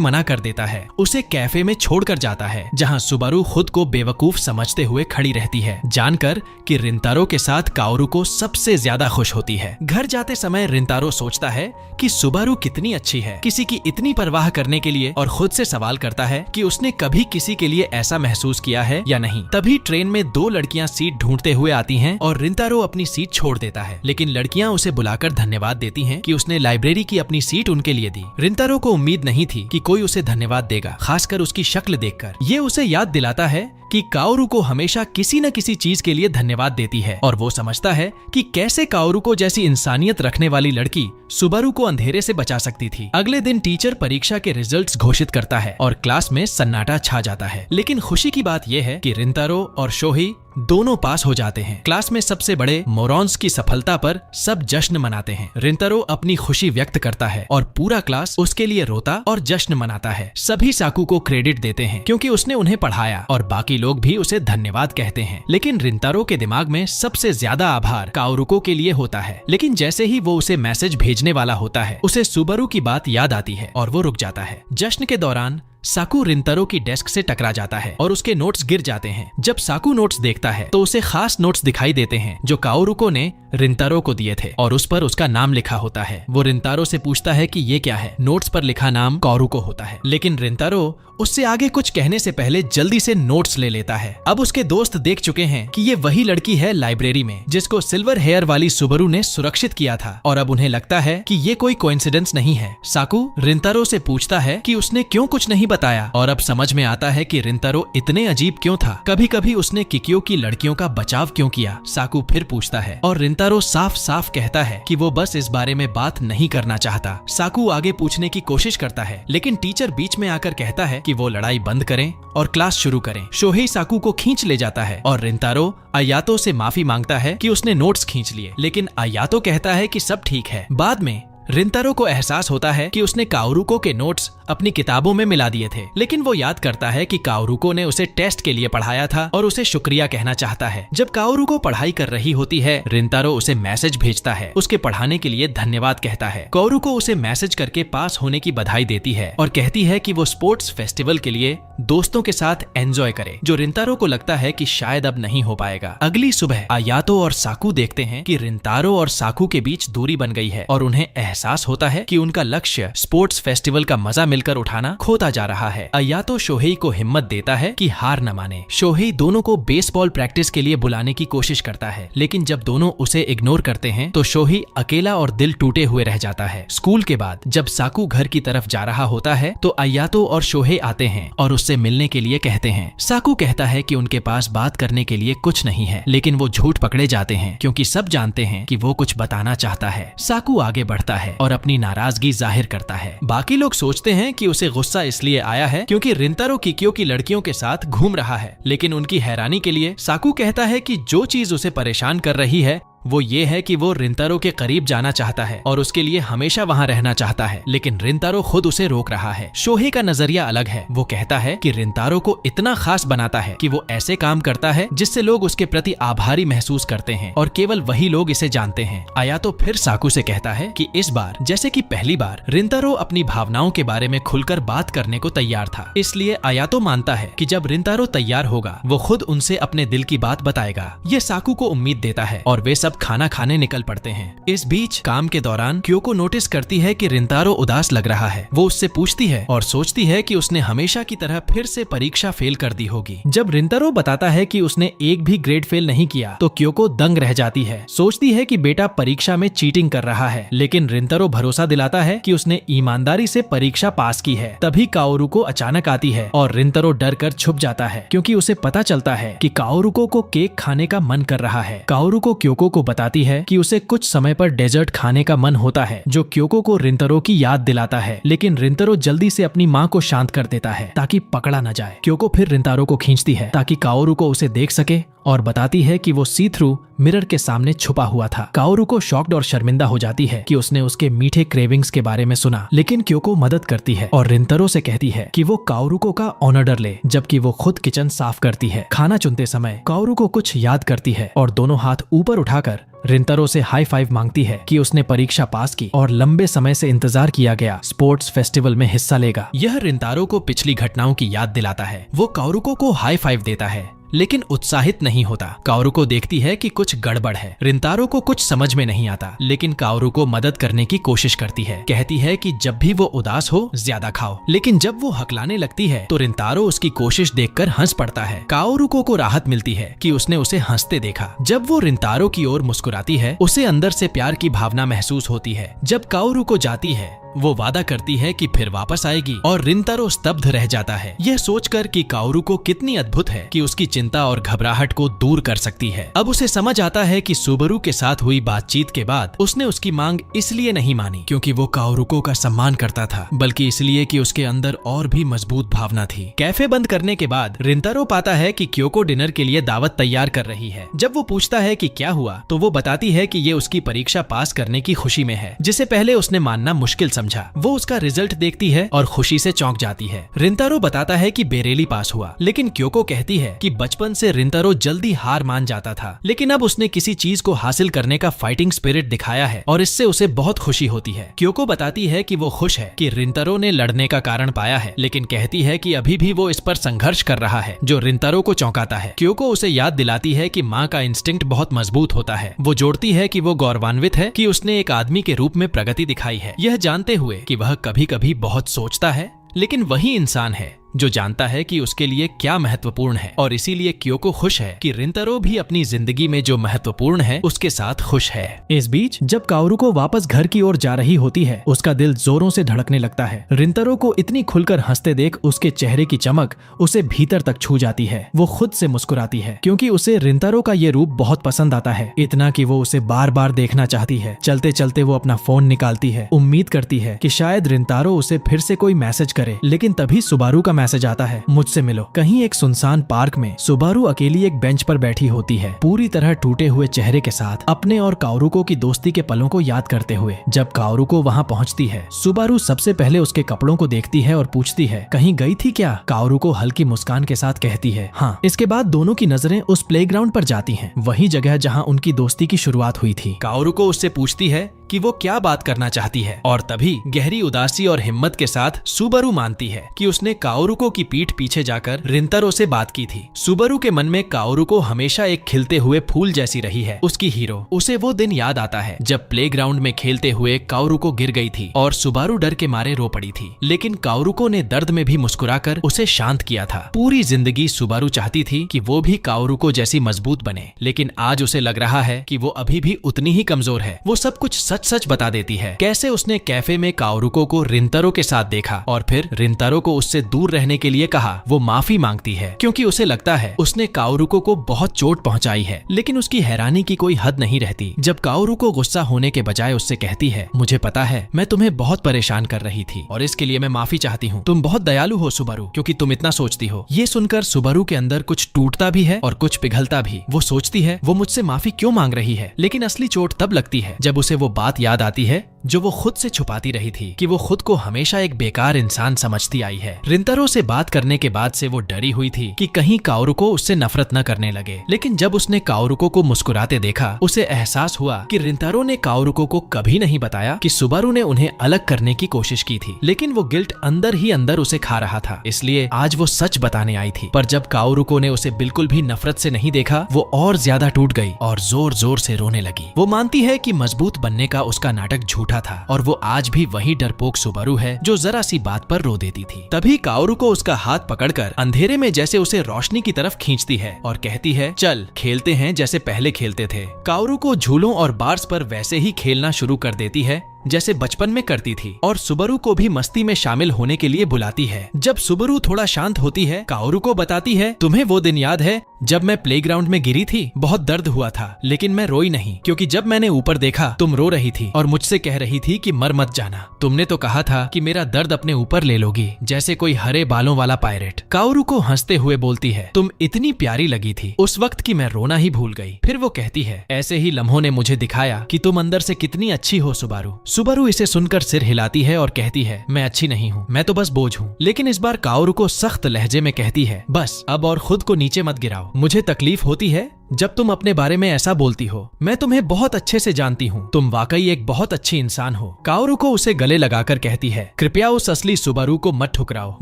मना कर देता है। उसे कैफे में छोड़कर जाता है जहां सुबारू खुद को बेवकूफ समझते हुए खड़ी रहती है, जानकर कि रिंतारो के साथ काओरुको सबसे ज्यादा खुश होती है। घर जाते समय रिंतारो सोचता है कि सुबारू कितनी अच्छी है, किसी की इतनी परवाह करने के लिए, और खुद से सवाल करता है कि उसने कभी किसी के लिए ऐसा महसूस किया है या नहीं। तभी ट्रेन में दो लड़कियां सीट ढूंढते हुए आती हैं और रिंतारो अपनी सीट छोड़ देता है, लेकिन लड़कियां उसे बुलाकर धन्यवाद देती हैं कि उसने लाइब्रेरी की अपनी सीट उनके लिए दी। रिंतारो को उम्मीद नहीं थी कि कोई उसे धन्यवाद देगा, खासकर उसकी शक्ल देखकर। ये उसे याद दिलाता है कि काओरुको हमेशा किसी न किसी चीज के लिए धन्यवाद देती है, और वो समझता है कि कैसे काओरुको जैसी इंसानियत रखने वाली लड़की सुबारू को अंधेरे से बचा सकती थी। अगले दिन टीचर परीक्षा के रिजल्ट्स घोषित करता है और क्लास में सन्नाटा छा जाता है, लेकिन खुशी की बात यह है कि रिंतारो और शोही दोनों पास हो जाते हैं। क्लास में सबसे बड़े मोरॉन्स की सफलता पर सब जश्न मनाते हैं। रिंतारो अपनी खुशी व्यक्त करता है और पूरा क्लास उसके लिए रोता और जश्न मनाता है। सभी साकू को क्रेडिट देते हैं क्योंकि उसने उन्हें पढ़ाया, और बाकी लोग भी उसे धन्यवाद कहते हैं। लेकिन रिंतारो के दिमाग में सबसे ज्यादा आभार काओरुको के लिए होता है। लेकिन जैसे ही वो उसे मैसेज भेजने वाला होता है, उसे सुबारू की बात याद आती है और वो रुक जाता है। जश्न के दौरान साकू रिंतारो की डेस्क से टकरा जाता है और उसके नोट्स गिर जाते हैं। जब साकू नोट्स देखता है तो उसे खास नोट्स दिखाई देते हैं जो काओरुको ने रिंतारो को दिए थे, और उस पर उसका नाम लिखा होता है। वो रिंतारो से पूछता है कि ये क्या है। नोट्स पर लिखा नाम काओरुको होता है, लेकिन रिंतारो उससे आगे कुछ कहने से पहले जल्दी से नोट्स ले लेता है। अब उसके दोस्त देख चुके हैं कि ये वही लड़की है लाइब्रेरी में जिसको सिल्वर हेयर वाली सुबारू ने सुरक्षित किया था, और अब उन्हें लगता है कि ये कोई कोइंसिडेंस नहीं है। साकू रिंतारो से पूछता है कि उसने क्यों कुछ नहीं बताया, और अब समझ में आता है कि रिंतारो इतने अजीब क्यों था। कभी कभी उसने किकियो की लड़कियों का बचाव क्यों किया। साकू फिर पूछता है और रिंतारो साफ साफ कहता है कि वो बस इस बारे में बात नहीं करना चाहता। साकू आगे पूछने की कोशिश करता है, लेकिन टीचर बीच में आकर कहता है कि वो लड़ाई बंद करें और क्लास शुरू करें। शोहेई साकू को खींच ले जाता है और रिंतारो आयातो से माफी मांगता है कि उसने नोट्स खींच लिए, लेकिन आयातो कहता है कि सब ठीक है। बाद में रिंतारो को एहसास होता है कि उसने काओरुको के नोट्स अपनी किताबों में मिला दिए थे, लेकिन वो याद करता है कि काओरुको ने उसे टेस्ट के लिए पढ़ाया था और उसे शुक्रिया कहना चाहता है। जब काओरुको पढ़ाई कर रही होती है, रिंतारो उसे मैसेज भेजता है, उसके पढ़ाने के लिए धन्यवाद कहता है। काओरुको उसे मैसेज करके पास होने की बधाई देती है और कहती है कि वो स्पोर्ट्स फेस्टिवल के लिए दोस्तों के साथ एंजॉय करे, जो रिंतारो को लगता है कि शायद अब नहीं हो पाएगा। अगली सुबह आयातो और साकू देखते हैं कि रिंतारो और साकू के बीच दूरी बन गई है और उन्हें एहसास होता है कि उनका लक्ष्य स्पोर्ट्स फेस्टिवल का मजा मिलकर उठाना खोता जा रहा है। आयातो शोहेई को हिम्मत देता है कि हार न माने। शोहेई दोनों को बेसबॉल प्रैक्टिस के लिए बुलाने की कोशिश करता है, लेकिन जब दोनों उसे इग्नोर करते हैं तो शोहेई अकेला और दिल टूटे हुए रह जाता है। स्कूल के बाद जब साकू घर की तरफ जा रहा होता है तो आयातो और शोहेई आते हैं और उससे मिलने के लिए कहते हैं। साकू कहता है कि उनके पास बात करने के लिए कुछ नहीं है, लेकिन वो झूठ पकड़े जाते हैं क्योंकि सब जानते हैं कि वो कुछ बताना चाहता है। साकू आगे बढ़ता है और अपनी नाराजगी जाहिर करता है। बाकी लोग सोचते हैं कि उसे गुस्सा इसलिए आया है क्योंकि रिंतारो किकियो की लड़कियों के साथ घूम रहा है, लेकिन उनकी हैरानी के लिए साकू कहता है कि जो चीज उसे परेशान कर रही है वो ये है कि वो रिंतारो के करीब जाना चाहता है और उसके लिए हमेशा वहाँ रहना चाहता है, लेकिन रिंतारो खुद उसे रोक रहा है। शोहेई का नजरिया अलग है। वो कहता है कि रिंतारो को इतना खास बनाता है कि वो ऐसे काम करता है जिससे लोग उसके प्रति आभारी महसूस करते हैं और केवल वही लोग इसे जानते हैं। आयातो फिर साकू से कहता है कि इस बार जैसे कि पहली बार रिंतारो अपनी भावनाओं के बारे में खुलकर बात करने को तैयार था, इसलिए आयातो मानता है कि जब रिंतारो तैयार होगा वो खुद उनसे अपने दिल की बात बताएगा। ये साकू को उम्मीद देता है और वे सब खाना खाने निकल पड़ते हैं। इस बीच काम के दौरान क्योको नोटिस करती है कि रिंतारो उदास लग रहा है। वो उससे पूछती है और सोचती है कि उसने हमेशा की तरह फिर से परीक्षा फेल कर दी होगी। जब रिंतारो बताता है कि उसने एक भी ग्रेड फेल नहीं किया तो क्योको दंग रह जाती है। सोचती है कि बेटा परीक्षा में चीटिंग कर रहा है, लेकिन रिंतारो भरोसा दिलाता है कि उसने ईमानदारी से परीक्षा पास की है। तभी काओरुको अचानक आती है और रिंतारो डर कर छुप जाता है क्योंकि उसे पता चलता है कि काओरुको को केक खाने का मन कर रहा है। काओरुको क्योको को बताती है कि उसे कुछ समय पर डेजर्ट खाने का मन होता है, जो क्योको को रिंतारो की याद दिलाता है, लेकिन रिंतारो जल्दी से अपनी माँ को शांत कर देता है ताकि पकड़ा न जाए। क्योको फिर रिंतारो को खींचती है ताकि काओरुको उसे देख सके और बताती है कि वो सी थ्रू मिरर के सामने छुपा हुआ था। काओरुको शॉक्ड और शर्मिंदा हो जाती है कि उसने उसके मीठे क्रेविंग्स के बारे में सुना, लेकिन क्योको मदद करती है और रिंतारो से कहती है कि वो काओरुको का ऑर्डर ले, जबकि वो खुद किचन साफ करती है। खाना चुनते समय काओरुको कुछ याद करती है और दोनों हाथ ऊपर उठाकर रिंतारो से हाई फाइव मांगती है कि उसने परीक्षा पास की और लंबे समय से इंतजार किया गया स्पोर्ट्स फेस्टिवल में हिस्सा लेगा। यह रिंतारो को पिछली घटनाओं की याद दिलाता है। वो काओरुको को हाई फाइव देता है लेकिन उत्साहित नहीं होता। काओरुको देखती है कि कुछ गड़बड़ है। रिंतारो को कुछ समझ में नहीं आता, लेकिन काओरुको मदद करने की कोशिश करती है। कहती है कि जब भी वो उदास हो ज्यादा खाओ, लेकिन जब वो हकलाने लगती है तो रिंतारो उसकी कोशिश देखकर हंस पड़ता है। काओरुको को राहत मिलती है कि उसने उसे हंसते देखा। जब वो रिंतारो की ओर मुस्कुराती है उसे अंदर से प्यार की भावना महसूस होती है। जब काओरुको जाती है वो वादा करती है कि फिर वापस आएगी और रिंतारो स्तब्ध रह जाता है, यह सोचकर कि काओरुको कितनी अद्भुत है कि उसकी चिंता और घबराहट को दूर कर सकती है। अब उसे समझ आता है कि सुबरू के साथ हुई बातचीत के बाद उसने उसकी मांग इसलिए नहीं मानी क्योंकि वो काओरुको का सम्मान करता था, बल्कि इसलिए कि उसके अंदर और भी मजबूत भावना थी। कैफे बंद करने के बाद रिंतारो पाता है कि क्योको डिनर के लिए दावत तैयार कर रही है। जब वो पूछता है कि क्या हुआ तो वो बताती है कि ये उसकी परीक्षा पास करने की खुशी में है, जिसे पहले उसने मानना मुश्किल समझा। वो उसका रिजल्ट देखती है और खुशी से चौंक जाती है। रिंतारो बताता है कि बेरेली पास हुआ, लेकिन क्योको कहती है कि बचपन से रिंतारो जल्दी हार मान जाता था, लेकिन अब उसने किसी चीज को हासिल करने का फाइटिंग स्पिरिट दिखाया है और इससे उसे बहुत खुशी होती है। क्योको बताती है कि वो खुश है कि रिंतारो ने लड़ने का कारण पाया है, लेकिन कहती है कि अभी भी वो इस पर संघर्ष कर रहा है, जो रिंतारो को चौंकाता है। क्योको उसे याद दिलाती है कि माँ का इंस्टिंक्ट बहुत मजबूत होता है। वो जोड़ती है कि वो गौरवान्वित है कि उसने एक आदमी के रूप में प्रगति दिखाई है, यह जानते हुए कि वह कभी कभी बहुत सोचता है, लेकिन वही इंसान है जो जानता है कि उसके लिए क्या महत्वपूर्ण है। और इसीलिए क्योको खुश है कि रिंतारो भी अपनी जिंदगी में जो महत्वपूर्ण है उसके साथ खुश है। इस बीच जब काओरुको वापस घर की ओर जा रही होती है उसका दिल जोरों से धड़कने लगता है। रिंतारो को इतनी खुलकर हंसते देख उसके चेहरे की चमक उसे भीतर तक छू जाती है। वो खुद से मुस्कुराती है क्योंकि उसे रिंतारो का ये रूप बहुत पसंद आता है, इतना कि वो उसे बार बार देखना चाहती है। चलते चलते वो अपना फोन निकालती है, उम्मीद करती है कि शायद रिंतारो उसे फिर से कोई मैसेज करे, लेकिन तभी सुबारू का मैसेज आता है, मुझसे मिलो। कहीं एक सुनसान पार्क में सुबारू अकेली एक बेंच पर बैठी होती है, पूरी तरह टूटे हुए चेहरे के साथ, अपने और काओरुको की दोस्ती के पलों को याद करते हुए। जब काओरुको वहां पहुंचती है, सुबारू सबसे पहले उसके कपड़ों को देखती है और पूछती है, कहीं गई थी क्या? काओरुको हल्की मुस्कान के साथ कहती है, हाँ। इसके बाद दोनों की नजरें उस प्लेग्राउंड पर जाती हैं, वही जगह जहां उनकी दोस्ती की शुरुआत हुई थी। काओरुको उससे पूछती है कि वो क्या बात करना चाहती है और तभी गहरी उदासी और हिम्मत के साथ सुबारू मानती है कि उसने काओरुको की पीठ पीछे जाकर रिंतारो से बात की थी। सुबारू के मन में काओरुको हमेशा एक खिलते हुए फूल जैसी रही है, उसकी हीरो। उसे वो दिन याद आता है जब प्लेग्राउंड में खेलते हुए काओरुको गिर गई थी और सुबारू डर के मारे रो पड़ी थी, लेकिन काओरुको ने दर्द में भी मुस्कुराकर उसे शांत किया था। पूरी जिंदगी सुबारू चाहती थी कि वो भी काओरुको जैसी मजबूत बने, लेकिन आज उसे लग रहा है कि वो अभी भी उतनी ही कमजोर है। वो सब कुछ सच सच बता देती है, कैसे उसने कैफे में काओरुको को रिंतारो के साथ देखा और फिर रिंतारो को उससे दूर रहने के लिए कहा। वो माफी मांगती है क्योंकि उसे लगता है उसने काओरुको को बहुत चोट पहुंचाई है, लेकिन उसकी हैरानी की कोई हद नहीं रहती जब काओरुको गुस्सा होने के बजाय उससे कहती है, मुझे पता है मैं तुम्हें बहुत परेशान कर रही थी और इसके लिए मैं माफी चाहती हूँ। तुम बहुत दयालु हो सुबारू, क्योंकि तुम इतना सोचती हो। ये सुनकर सुबारू के अंदर कुछ टूटता भी है और कुछ पिघलता भी। वो सोचती है वो मुझसे माफी क्यों मांग रही है, लेकिन असली चोट तब लगती है जब उसे वो बात याद आती है जो वो खुद से छुपाती रही थी, कि वो खुद को हमेशा एक बेकार इंसान समझती आई है। रिंतारो से बात करने के बाद से वो डरी हुई थी कि कहीं काओरुको उससे नफरत न करने लगे, लेकिन जब उसने काओरुको को मुस्कुराते देखा उसे एहसास हुआ कि रिंतारो ने काओरुको को कभी नहीं बताया कि सुबारू ने उन्हें अलग करने की कोशिश की थी, लेकिन वो गिल्ट अंदर ही अंदर उसे खा रहा था, इसलिए आज वो सच बताने आई थी। पर जब काओरुको ने उसे बिल्कुल भी नफरत से नहीं देखा, वो और ज्यादा टूट गई और जोर जोर से रोने लगी। वो मानती है कि मजबूत बनने का उसका नाटक झूठा था और वो आज भी वही डरपोक सुबारू है जो जरा सी बात पर रो देती थी। तभी काओरुको उसका हाथ पकड़कर अंधेरे में जैसे उसे रोशनी की तरफ खींचती है और कहती है, चल खेलते हैं जैसे पहले खेलते थे। काओरुको झूलों और बार्स पर वैसे ही खेलना शुरू कर देती है जैसे बचपन में करती थी और सुबारू को भी मस्ती में शामिल होने के लिए बुलाती है। जब सुबारू थोड़ा शांत होती है, काओरुको बताती है, तुम्हें वो दिन याद है जब मैं प्लेग्राउंड में गिरी थी? बहुत दर्द हुआ था, लेकिन मैं रोई नहीं, क्योंकि जब मैंने ऊपर देखा तुम रो रही थी और मुझसे कह रही थी कि मर मत जाना। तुमने तो कहा था कि मेरा दर्द अपने ऊपर ले लोगी, जैसे कोई हरे बालों वाला पायरेट। काओरुको हंसते हुए बोलती है, तुम इतनी प्यारी लगी थी उस वक्त कि मैं रोना ही भूल गई। फिर वो कहती है, ऐसे ही लम्हों ने मुझे दिखाया कि तुम अंदर से कितनी अच्छी हो सुबारू। सुबारू इसे सुनकर सिर हिलाती है और कहती है, मैं अच्छी नहीं हूँ, मैं तो बस बोझ हूँ। लेकिन इस बार काओरुको सख्त लहजे में कहती है, बस अब और खुद को नीचे मत गिराओ। मुझे तकलीफ होती है जब तुम अपने बारे में ऐसा बोलती हो। मैं तुम्हें बहुत अच्छे से जानती हूँ, तुम वाकई एक बहुत अच्छी इंसान हो। काओरुको उसे गले लगाकर कहती है, कृपया उस असली सुबारू को मत ठुकराओ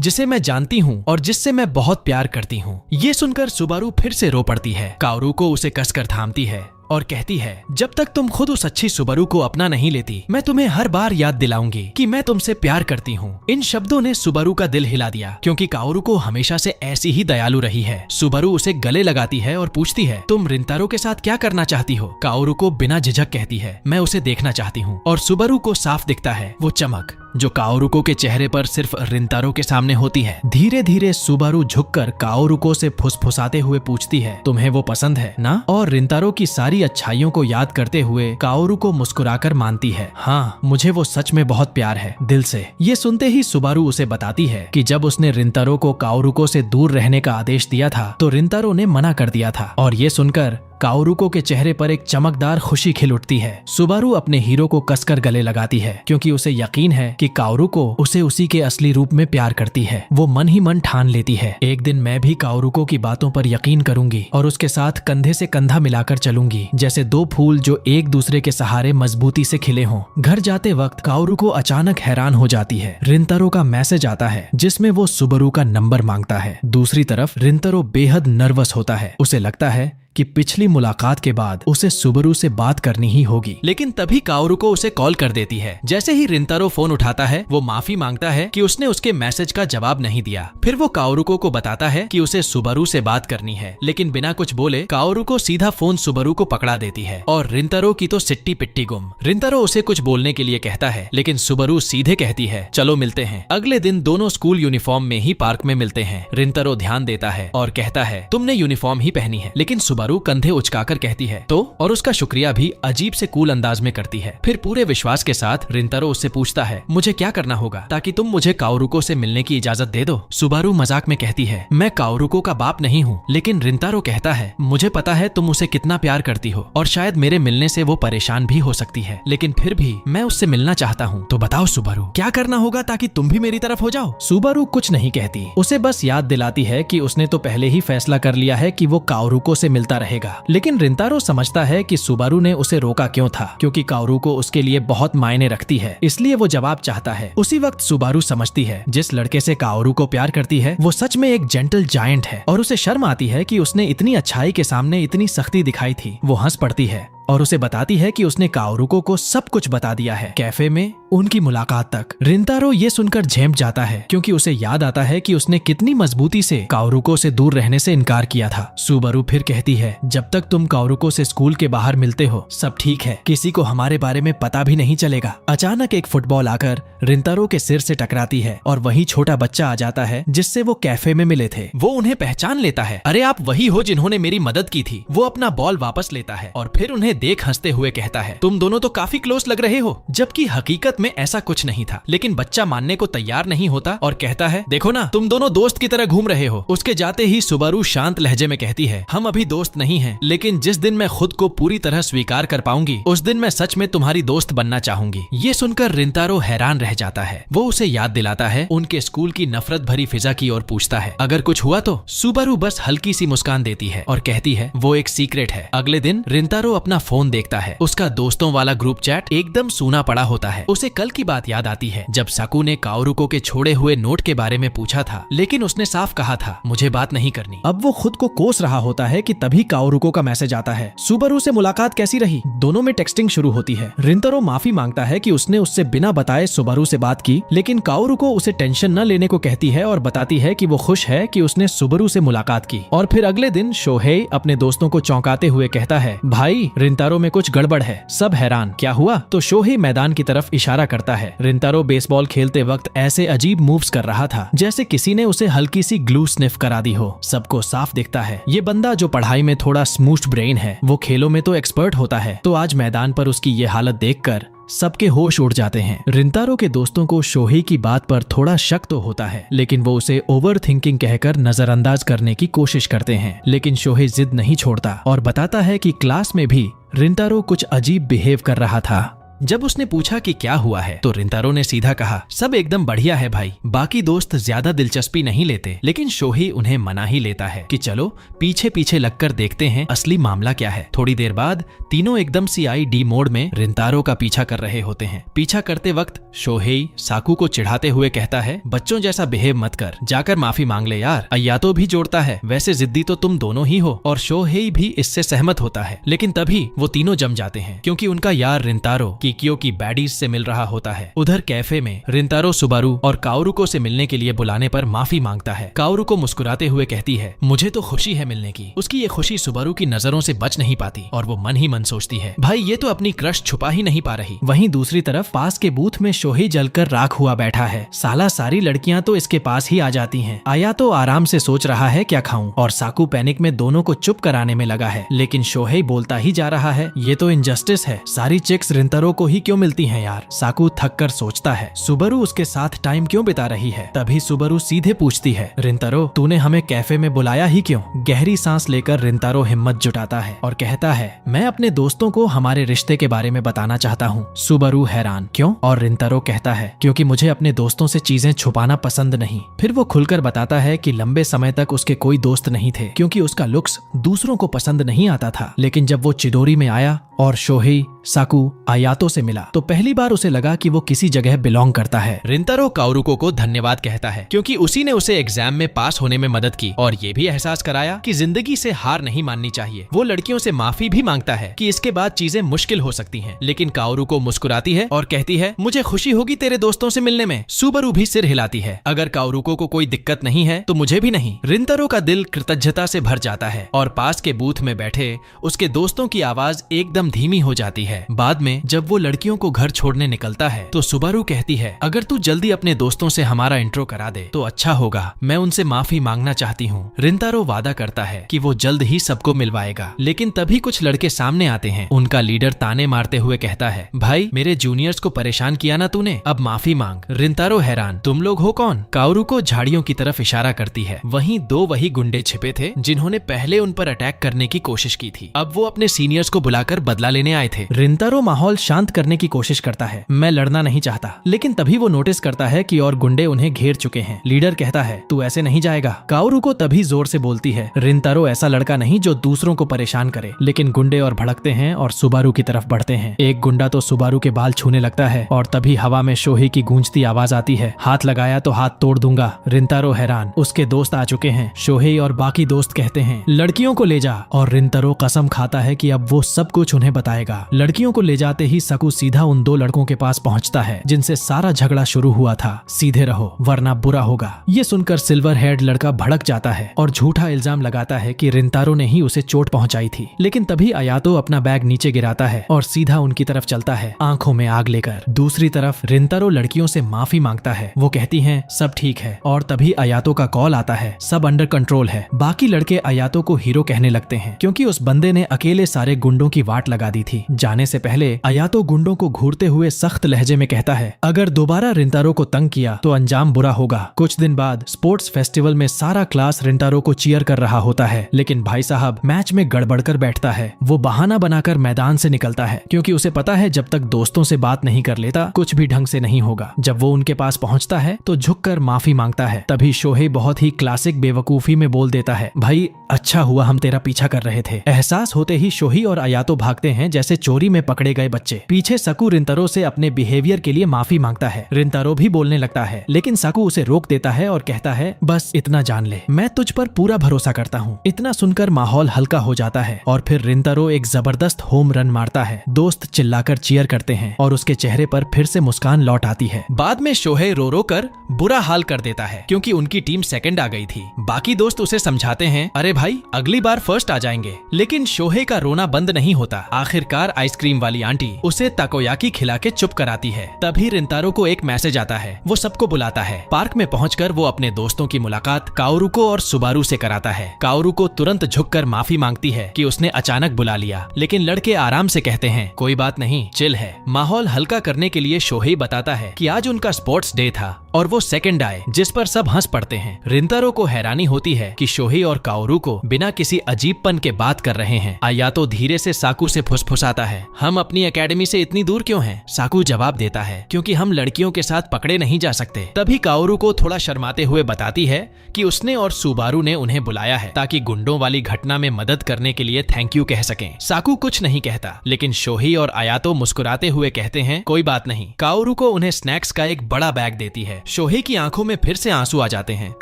जिसे मैं जानती हूँ और जिससे मैं बहुत प्यार करती हूँ। ये सुनकर सुबारू फिर से रो पड़ती है। काओरुको उसे कसकर थामती है और कहती है, जब तक तुम खुद उस अच्छी सुबारू को अपना नहीं लेती, मैं तुम्हें हर बार याद दिलाऊंगी कि मैं तुमसे प्यार करती हूँ। इन शब्दों ने सुबारू का दिल हिला दिया, क्योंकि काओरुको हमेशा से ऐसी ही दयालु रही है। सुबारू उसे गले लगाती है और पूछती है, तुम रिंतारो के साथ क्या करना चाहती हो? काओरुको बिना झिझक कहती है, मैं उसे देखना चाहती हूँ। और सुबारू को साफ दिखता है वो चमक जो काओरुको के चेहरे पर सिर्फ रिंतारो के सामने होती है। धीरे धीरे सुबारू झुककर काओरुको से फुसफुसाते हुए पूछती है, तुम्हें वो पसंद है ना? और रिंतारो की सारी अच्छाइयों को याद करते हुए काओरुको मुस्कुराकर मानती है, हाँ मुझे वो सच में बहुत प्यार है, दिल से। ये सुनते ही सुबारू उसे बताती है कि जब उसने रिंतारो को काओरुको से दूर रहने का आदेश दिया था तो रिंतारो ने मना कर दिया था। और ये सुनकर काओरुको के चेहरे पर एक चमकदार खुशी खिल उठती है। सुबारू अपने हीरो को कसकर गले लगाती है, क्योंकि उसे यकीन है कि काओरुको उसे उसी के असली रूप में प्यार करती है। वो मन ही मन ठान लेती है, एक दिन मैं भी काओरुको की बातों पर यकीन करूंगी और उसके साथ कंधे से कंधा मिलाकर चलूंगी, जैसे दो फूल जो एक दूसरे के सहारे मजबूती से खिले हों। घर जाते वक्त काओरुको अचानक हैरान हो जाती है। रिंतारो का मैसेज आता है जिसमें वो सुबारू का नंबर मांगता है। दूसरी तरफ रिंतारो बेहद नर्वस होता है। उसे लगता है कि पिछली मुलाकात के बाद उसे सुबारू से बात करनी ही होगी, लेकिन तभी काओरुको उसे कॉल कर देती है। जैसे ही रिंतारो फोन उठाता है, वो माफी मांगता है कि उसने उसके मैसेज का जवाब नहीं दिया। फिर वो काओरुको को बताता है कि उसे सुबारू से बात करनी है, लेकिन बिना कुछ बोले काओरुको सीधा फोन सुबारू को पकड़ा देती है और रिंतारो की तो सिट्टी पिट्टी गुम। रिंतारो उसे कुछ बोलने के लिए कहता है, लेकिन सुबारू सीधे कहती है, चलो मिलते हैं। अगले दिन दोनों स्कूल यूनिफॉर्म में ही पार्क में मिलते हैं। रिंतारो ध्यान देता है और कहता है, तुमने यूनिफॉर्म ही पहनी है, लेकिन सुबारू कंधे उचकाकर कहती है तो, और उसका शुक्रिया भी अजीब से कूल अंदाज में करती है। फिर पूरे विश्वास के साथ रिंतारो उससे पूछता है, मुझे क्या करना होगा ताकि तुम मुझे काओरुको से मिलने की इजाजत दे दो? सुबारू मजाक में कहती है, मैं काओरुको का बाप नहीं हूँ। लेकिन रिंतारो कहता है, मुझे पता है तुम उसे कितना प्यार करती हो और शायद मेरे मिलने से वो परेशान भी हो सकती है, लेकिन फिर भी मैं उससे मिलना चाहता हूँ। तो बताओ सुबारू, क्या करना होगा ताकि तुम भी मेरी तरफ हो जाओ? सुबारू कुछ नहीं कहती, उसे बस याद दिलाती है कि उसने तो पहले ही फैसला कर लिया है कि वो काओरुको से मिलता रहेगा। लेकिन रिंतारो समझता है कि सुबारू ने उसे रोका क्यों था, क्योंकि काओरुको उसके लिए बहुत मायने रखती है, इसलिए वो जवाब चाहता है। उसी वक्त सुबारू समझती है जिस लड़के से काओरुको प्यार करती है वो सच में एक जेंटल जायंट है और उसे शर्म आती है कि उसने इतनी अच्छाई के सामने इतनी सख्ती दिखाई थी। वो हंस पड़ती है और उसे बताती है कि उसने काओरुको को सब कुछ बता दिया है, कैफे में उनकी मुलाकात तक। रिंतारो ये सुनकर झेंप जाता है क्योंकि उसे याद आता है कि उसने कितनी मजबूती से काओरुको से दूर रहने से इनकार किया था। सुबारू फिर कहती है, जब तक तुम काओरुको से स्कूल के बाहर मिलते हो सब ठीक है, किसी को हमारे बारे में पता भी नहीं चलेगा। अचानक एक फुटबॉल आकर रिंतारो के सिर से टकराती है और वही छोटा बच्चा आ जाता है जिससे वो कैफे में मिले थे। वो उन्हें पहचान लेता है। अरे आप वही हो जिन्होंने मेरी मदद की थी। वो अपना बॉल वापस लेता है और फिर उन्हें देख हंसते हुए कहता है, तुम दोनों तो काफी क्लोज लग रहे हो, जबकि हकीकत में ऐसा कुछ नहीं था। लेकिन बच्चा मानने को तैयार नहीं होता और कहता है, देखो ना तुम दोनों दोस्त की तरह घूम रहे हो। उसके जाते ही सुबारू शांत लहजे में कहती है, हम अभी दोस्त नहीं हैं, लेकिन जिस दिन मैं खुद को पूरी तरह स्वीकार कर पाऊंगी उस दिन मैं सच में तुम्हारी दोस्त बनना चाहूंगी। ये सुनकर रिंतारो हैरान रह जाता है। वो उसे याद दिलाता है उनके स्कूल की नफरत भरी फिजा की और पूछता है, अगर कुछ हुआ तो? सुबारू बस हल्की सी मुस्कान देती है और कहती है, वो एक सीक्रेट है। अगले दिन रिंतारो अपना फोन देखता है। उसका दोस्तों वाला ग्रुप चैट एकदम सूना पड़ा होता है। उसे कल की बात याद आती है जब साकू ने काओरुको के छोड़े हुए नोट के बारे में पूछा था, लेकिन उसने साफ कहा था मुझे बात नहीं करनी। अब वो खुद को कोस रहा होता है कि तभी काओरुको का मैसेज आता है, सुबारू से मुलाकात कैसी रही? दोनों में टेक्सटिंग शुरू होती है। रिंतारो माफी मांगता है कि उसने उससे बिना बताए सुबारू से बात की, लेकिन काओरुको उसे टेंशन न लेने को कहती है और बताती है कि वो खुश है कि उसने सुबारू से मुलाकात की। और फिर अगले दिन शोहेई अपने दोस्तों को चौंकाते हुए कहता है, भाई रिंतारो में कुछ गड़बड़ है। सब हैरान, क्या हुआ? तो शोहेई मैदान की तरफ इशारा करता है। रिंतारो बेसबॉल खेलते वक्त ऐसे अजीब मूव्स कर रहा था जैसे किसी ने उसे हल्की सी ग्लू स्निफ करा दी हो। सबको साफ दिखता है ये बंदा जो पढ़ाई में थोड़ा स्मूथ ब्रेन है, वो खेलों में तो एक्सपर्ट होता है। तो आज मैदान पर उसकी ये हालत देखकर सबके होश उड़ जाते हैं। रिंतारो के दोस्तों को शोहेई की बात पर थोड़ा शक तो होता है, लेकिन वो उसे ओवर थिंकिंग कहकर नजरअंदाज करने की कोशिश करते हैं। लेकिन शोहेई जिद नहीं छोड़ता और बताता है कि क्लास में भी रिंतारो कुछ अजीब बिहेव कर रहा था। जब उसने पूछा कि क्या हुआ है तो रिंतारो ने सीधा कहा, सब एकदम बढ़िया है भाई। बाकी दोस्त ज्यादा दिलचस्पी नहीं लेते, लेकिन शोहेई उन्हें मना ही लेता है कि चलो पीछे पीछे लगकर देखते हैं असली मामला क्या है। थोड़ी देर बाद तीनों एकदम CID मोड में रिंतारो का पीछा कर रहे होते हैं। पीछा करते वक्त शोहेई साकू को चिढ़ाते हुए कहता है, बच्चों जैसा बिहेव मत कर, जाकर माफी मांग ले यार। अयातो भी जोड़ता है, वैसे जिद्दी तो तुम दोनों ही हो। और शोहेई भी इससे सहमत होता है, लेकिन तभी वो तीनों जम जाते हैं क्योंकि उनका यार रिंतारो किकियो की बैडीज से मिल रहा होता है। उधर कैफे में रिंतारो सुबारू और काओरुको से मिलने के लिए बुलाने पर माफी मांगता है। काओरुको मुस्कुराते हुए कहती है, मुझे तो खुशी है मिलने की। उसकी ये खुशी सुबारू की नजरों से बच नहीं पाती और वो मन ही मन सोचती है, भाई ये तो अपनी क्रश छुपा ही नहीं पा रही। वहीं दूसरी तरफ पास के बूथ में शोहेई जलकर राख हुआ बैठा है। साला सारी लड़कियां तो इसके पास ही आ जाती हैं। आया तो आराम से सोच रहा है क्या खाऊं, और साकू पैनिक में दोनों को चुप कराने में लगा है। लेकिन शोहेई बोलता ही जा रहा है, ये तो इनजस्टिस है, सारी चिक्स रिंतारो को ही क्यों मिलती हैं यार। साकू थक कर सोचता है, सुबारू उसके साथ टाइम क्यों बिता रही है। तभी सुबारू सीधे पूछती है, रिंतारो तूने हमें कैफे में बुलाया ही क्यों? गहरी सांस लेकर रिंतारो हिम्मत जुटाता है और कहता है, मैं अपने दोस्तों को हमारे रिश्ते के बारे में बताना चाहता हूँ। सुबारू हैरान, क्यों? और रिंतारो कहता है, क्योंकि मुझे अपने दोस्तों से चीजें छुपाना पसंद नहीं। फिर वो खुलकर बताता है कि लंबे समय तक उसके कोई दोस्त नहीं थे क्योंकि उसका लुक्स दूसरों को पसंद नहीं आता था। लेकिन जब वो चिदोरी में आया और शोहेई, साकू, आयातो से मिला तो पहली बार उसे लगा कि वो किसी जगह बिलोंग करता है। रिंतारो काओरुको को धन्यवाद कहता है क्योंकि उसी ने उसे एग्जाम में पास होने में मदद की और ये भी एहसास कराया कि जिंदगी से हार नहीं माननी चाहिए। वो लड़कियों से माफी भी मांगता है कि इसके बाद चीजें मुश्किल हो सकती हैं, लेकिन काओरुको मुस्कुराती है और कहती है, मुझे खुशी होगी तेरे दोस्तों से मिलने में। सुबारू भी सिर हिलाती है, अगर काओरुको को कोई दिक्कत नहीं है तो मुझे भी नहीं। रिंतारो का दिल कृतज्ञता से भर जाता है और पास के बूथ में बैठे उसके दोस्तों की आवाज एकदम धीमी हो जाती है। बाद में जब वो लड़कियों को घर छोड़ने निकलता है तो सुबारू कहती है, अगर तू जल्दी अपने दोस्तों से हमारा इंट्रो करा दे तो अच्छा होगा, मैं उनसे माफी मांगना चाहती हूँ। रिंतारो वादा करता है कि वो जल्द ही सबको मिलवाएगा, लेकिन तभी कुछ लड़के सामने आते हैं। उनका लीडर ताने मारते हुए कहता है, भाई मेरे जूनियर्स को परेशान किया ना तूने, अब माफी मांग। रिंतारो हैरान, तुम लोग हो कौन? काओरुको झाड़ियों की तरफ इशारा करती है। वहीं दो वही गुंडे छिपे थे जिन्होंने पहले उन पर अटैक करने की कोशिश की थी। अब वो अपने सीनियर्स को बुलाकर बदला लेने आए थे। रिंतारो माहौल शांत करने की कोशिश करता है, मैं लड़ना नहीं चाहता, लेकिन तभी वो नोटिस करता है कि और गुंडे उन्हें घेर चुके हैं। लीडर कहता है, तू ऐसे नहीं जाएगा। काओरुको तभी जोर से बोलती है, रिंतारो ऐसा लड़का नहीं जो दूसरों को परेशान करे। लेकिन गुंडे और भड़कते हैं और सुबारू की तरफ बढ़ते हैं। एक गुंडा तो सुबारू के बाल छूने लगता है और तभी हवा में शोहेई की गूंजती आवाज आती है, हाथ लगाया तो हाथ तोड़ दूंगा। रिंतारो हैरान, उसके दोस्त आ चुके हैं। शोहेई और बाकी दोस्त कहते हैं, लड़कियों को ले जा, और रिंतारो कसम खाता है कि अब वो सब कुछ उन्हें उन्हें बताएगा। लड़कियों को ले जाते ही सकू सीधा उन 2 लड़कों के पास पहुंचता है जिनसे सारा झगड़ा शुरू हुआ था। सीधे रहो वरना बुरा होगा। ये सुनकर सिल्वर हेयर्ड लड़का भड़क जाता है और झूठा इल्जाम लगाता है कि रिंतारो ने ही उसे चोट पहुंचाई थी। लेकिन तभी अयातो अपना बैग नीचे गिराता है और सीधा उनकी तरफ चलता है, आंखों में आग लेकर। दूसरी तरफ रिंतारो लड़कियों से माफी मांगता है। वो कहती हैं सब ठीक है और तभी अयातो का कॉल आता है, सब अंडर कंट्रोल है। बाकी लड़के अयातो को हीरो कहने लगते हैं क्योंकि उस बंदे ने अकेले सारे गुंडों की वाट लगा दी थी। जाने से पहले अयातो गुंडों को घूरते हुए सख्त लहजे में कहता है, अगर दोबारा रिंतारो को तंग किया तो अंजाम बुरा होगा। कुछ दिन बाद स्पोर्ट्स फेस्टिवल में सारा क्लास रिंतारो को चीयर कर रहा होता है, लेकिन भाई साहब मैच में गड़बड़ कर बैठता है। वो बहाना बनाकर मैदान से निकलता है क्योंकि उसे पता है जब तक दोस्तों से बात नहीं कर लेता कुछ भी ढंग से नहीं होगा। जब वो उनके पास पहुंचता है तो झुककर माफी मांगता है। तभी शोहे बहुत ही क्लासिक बेवकूफी में बोल देता है, भाई अच्छा हुआ हम तेरा पीछा कर रहे थे। एहसास होते ही शोही और अयातो भागते हैं जैसे चोरी में पकड़े गए बच्चे। पीछे सकू रिंतारो से अपने बिहेवियर के लिए माफी मांगता है। रिंतारो भी बोलने लगता है लेकिन सकू उसे रोक देता है और कहता है, बस इतना जान ले, मैं तुझ पर पूरा भरोसा करता हूँ। इतना सुनकर माहौल हल्का हो जाता है और फिर रिंतारो एक जबरदस्त होम रन मारता है। दोस्त चिल्लाकर चीयर करते हैं और उसके चेहरे पर फिर से मुस्कान लौट आती है। बाद में शोहे रो रो कर बुरा हाल कर देता है क्योंकि उनकी टीम सेकंड आ गई थी। बाकी दोस्त उसे समझाते हैं, अरे भाई अगली बार फर्स्ट आ जाएंगे। लेकिन शोहे का रोना बंद नहीं होता। आखिरकार आइसक्रीम वाली आंटी उसे ताकोयाकी खिला के चुप कराती है। तभी रिंतारो को एक मैसेज आता है। वो सबको बुलाता है। पार्क में पहुंचकर वो अपने दोस्तों की मुलाकात काओरुको और सुबारू से कराता है। काओरुको तुरंत झुककर माफी मांगती है कि उसने अचानक बुला लिया, लेकिन लड़के आराम से कहते हैं कोई बात नहीं, चिल है। माहौल हल्का करने के लिए शोहे बताता है कि आज उनका स्पोर्ट्स डे था और वो सेकंड आए, जिस पर सब हंस पड़ते हैं। रिंतारो को हैरानी होती है कि शोहे और काओरुको बिना किसी अजीबपन के बात कर रहे हैं। अयातो धीरे से साकू से फुसफुसाता है, हम अपनी एकेडमी से इतनी दूर क्यों हैं? साकू जवाब देता है, क्योंकि हम लड़कियों के साथ पकड़े नहीं जा सकते। तभी काओरुको थोड़ा शर्माते हुए बताती है कि उसने और सुबारू ने उन्हें बुलाया है ताकि गुंडों वाली घटना में मदद करने के लिए थैंक यू कह सकें। साकू कुछ नहीं कहता, लेकिन शोही और अयातो मुस्कुराते हुए कहते हैं कोई बात नहीं। काओरुको उन्हें स्नैक्स का एक बड़ा बैग देती है। शोहे की आंखों में फिर से आंसू आ जाते हैं।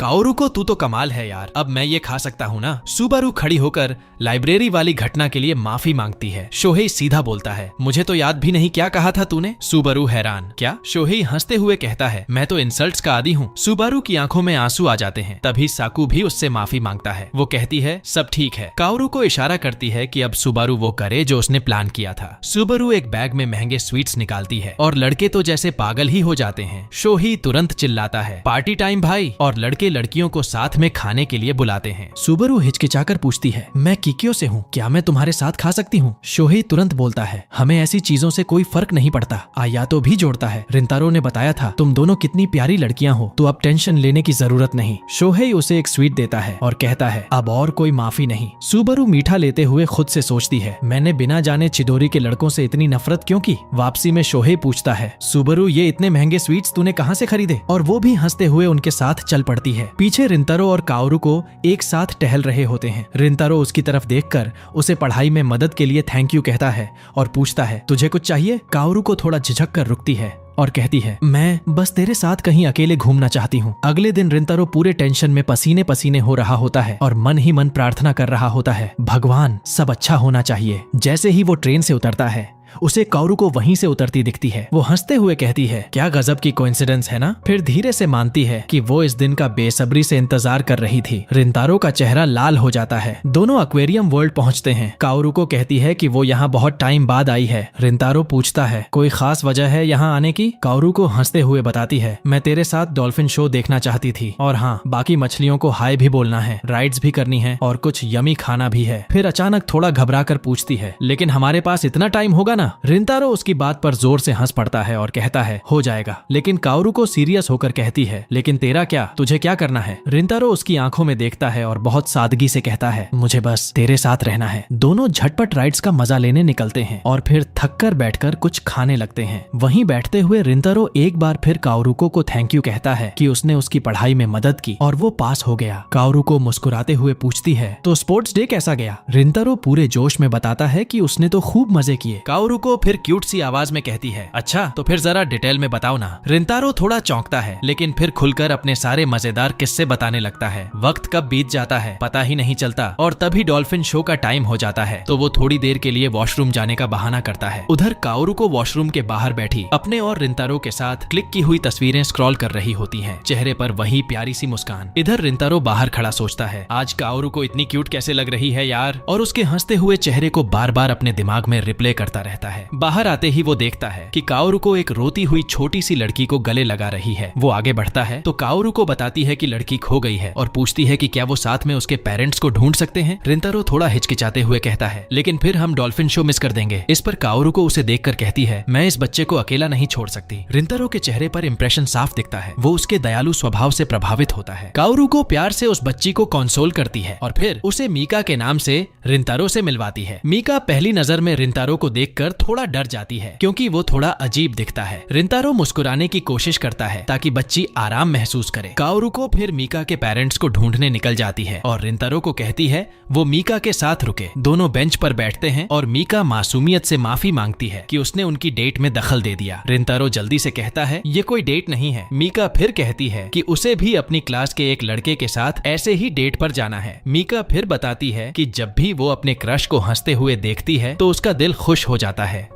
काओरुको तू तो कमाल है यार, अब मैं ये खा सकता हूँ ना? सुबारू खड़ी होकर लाइब्रेरी वाली घटना के लिए माफी मांगती है। शोहे सीधा बोलता है, मुझे तो याद भी नहीं क्या कहा था तूने? सुबारू हैरान, क्या? शोहे हंसते हुए कहता है, मैं तो इंसल्ट्स का आदी हूँ। सुबारू की आंखों में आंसू आ जाते हैं। तभी साकू भी उससे माफी मांगता है। वो कहती है सब ठीक है। काओरुको को इशारा करती है कि अब सुबारू वो करे जो उसने प्लान किया था। सुबारू एक बैग में महंगे स्वीट्स निकालती है और लड़के तो जैसे पागल ही हो जाते हैं। शोही तुरंत चिल्लाता है, पार्टी टाइम भाई, और लड़के लड़कियों को साथ में खाने के लिए बुलाते हैं। सुबारू हिचकिचाकर पूछती है, मैं किकियो से हूँ, क्या मैं तुम्हारे साथ खा सकती हूँ? शोही तुरंत बोलता है, हमें ऐसी चीजों से कोई फर्क नहीं पड़ता। आयातो भी जोड़ता है, रिंतारो ने बताया था तुम दोनों कितनी प्यारी लड़कियां हो, तो अब टेंशन लेने की जरूरत नहीं। शोहे उसे एक स्वीट देता है और कहता है अब और कोई माफी नहीं। सुबारू मीठा लेते हुए खुद से सोचती है, मैंने बिना जाने चिदोरी के लड़कों से इतनी नफरत क्यों की? वापसी में शोहे पूछता है, सुबारू ये इतने महंगे स्वीट्स तूने कहाँ से खरीदे? और वो भी हंसते हुए उनके साथ चल पड़ती है। पीछे रिंतारो और काओरुको एक साथ टहल रहे होते हैं। रिंतारो उसकी तरफ देखकर उसे पढ़ाई में मदद के लिए थैंक यू कहता है और पूछता है तुझे कुछ चाहिए? काओरुको थोड़ा झिझक कर रुकती है और कहती है, मैं बस तेरे साथ कहीं अकेले घूमना चाहती हूँ। अगले दिन रिंतारो पूरे टेंशन में पसीने पसीने हो रहा होता है और मन ही मन प्रार्थना कर रहा होता है, भगवान सब अच्छा होना चाहिए। जैसे ही वो ट्रेन से उतरता है उसे काओरुको वहीं से उतरती दिखती है। वो हंसते हुए कहती है, क्या गजब की कोइंसिडेंस है ना? फिर धीरे से मानती है कि वो इस दिन का बेसब्री से इंतजार कर रही थी। रिंतारो का चेहरा लाल हो जाता है। दोनों एक्वेरियम वर्ल्ड पहुंचते हैं। काओरुको कहती है कि वो यहाँ बहुत टाइम बाद आई है। रिंतारो पूछता है, कोई खास वजह है यहाँ आने की? काओरुको हंसते हुए बताती है, मैं तेरे साथ डॉल्फिन शो देखना चाहती थी, और हाँ बाकी मछलियों को हाय भी बोलना है, राइड्स भी करनी है और कुछ यमी खाना भी है। फिर अचानक थोड़ा घबरा कर पूछती है, लेकिन हमारे पास इतना टाइम होगा ना? रिंतारो उसकी बात पर जोर से हंस पड़ता है और कहता है, हो जाएगा। लेकिन काओरुको सीरियस होकर कहती है, लेकिन तेरा क्या? तुझे क्या करना है? रिंतारो उसकी आंखों में देखता है और बहुत सादगी से कहता है, मुझे बस तेरे साथ रहना है। दोनों झटपट राइड्स का मजा लेने निकलते हैं और फिर थककर बैठकर कुछ खाने लगते हैं। वहीं बैठते हुए रिंतारो एक बार फिर काओरुको को थैंक यू कहता है कि उसने उसकी पढ़ाई में मदद की और वो पास हो गया। काओरुको मुस्कुराते हुए पूछती है, तो स्पोर्ट्स डे कैसा गया? रिंतारो पूरे जोश में बताता है कि उसने तो खूब मजे किए। काओरुको को फिर क्यूट सी आवाज में कहती है, अच्छा तो फिर जरा डिटेल में बताओ ना। रिंतारो थोड़ा चौंकता है लेकिन फिर खुलकर अपने सारे मजेदार किस्से बताने लगता है। वक्त कब बीत जाता है पता ही नहीं चलता और तभी डॉल्फिन शो का टाइम हो जाता है तो वो थोड़ी देर के लिए वॉशरूम जाने का बहाना करता है। उधर काओरू को वॉशरूम के बाहर बैठी अपने और रिंतारो के साथ क्लिक की हुई तस्वीरें स्क्रॉल कर रही होती हैं, चेहरे पर वही प्यारी सी मुस्कान। इधर रिंतारो बाहर खड़ा सोचता है, आज काओरू को इतनी क्यूट कैसे लग रही है यार, और उसके हंसते हुए चेहरे को बार बार अपने दिमाग में रिप्ले करता रहता है। बाहर आते ही वो देखता है कि काओरू को एक रोती हुई छोटी सी लड़की को गले लगा रही है। वो आगे बढ़ता है तो काओरू को बताती है कि लड़की खो गई है और पूछती है कि क्या वो साथ में उसके पेरेंट्स को ढूंढ सकते हैं। रिंतारो थोड़ा हिचकिचाते हुए कहता है, लेकिन फिर हम डॉल्फिन शो मिस कर देंगे। इस पर काओरू को उसे देखकर कहती है, मैं इस बच्चे को अकेला नहीं छोड़ सकती। रिंतारो के चेहरे पर इंप्रेशन साफ दिखता है, वो उसके दयालु स्वभाव से प्रभावित होता है। काओरू को प्यार से उस बच्ची को कंसोल करती है और फिर उसे मीका के नाम से रिंतारो से मिलवाती है। मीका पहली नजर में रिंतारो को देखकर थोड़ा डर जाती है क्योंकि वो थोड़ा अजीब दिखता है। रिंतारो मुस्कुराने की कोशिश करता है ताकि बच्ची आराम महसूस करे। काओरू को फिर मीका के पेरेंट्स को ढूंढने निकल जाती है और रिंतारो को कहती है वो मीका के साथ रुके। दोनों बेंच पर बैठते हैं और मीका मासूमियत से माफी मांगती है कि उसने उनकी डेट में दखल दे दिया। रिंतारो जल्दी से कहता है, ये कोई डेट नहीं है। मीका फिर कहती है कि उसे भी अपनी क्लास के एक लड़के के साथ ऐसे ही डेट पर जाना है। मीका फिर बताती है कि जब भी वो अपने क्रश को हंसते हुए देखती है तो उसका दिल खुश हो जाता है।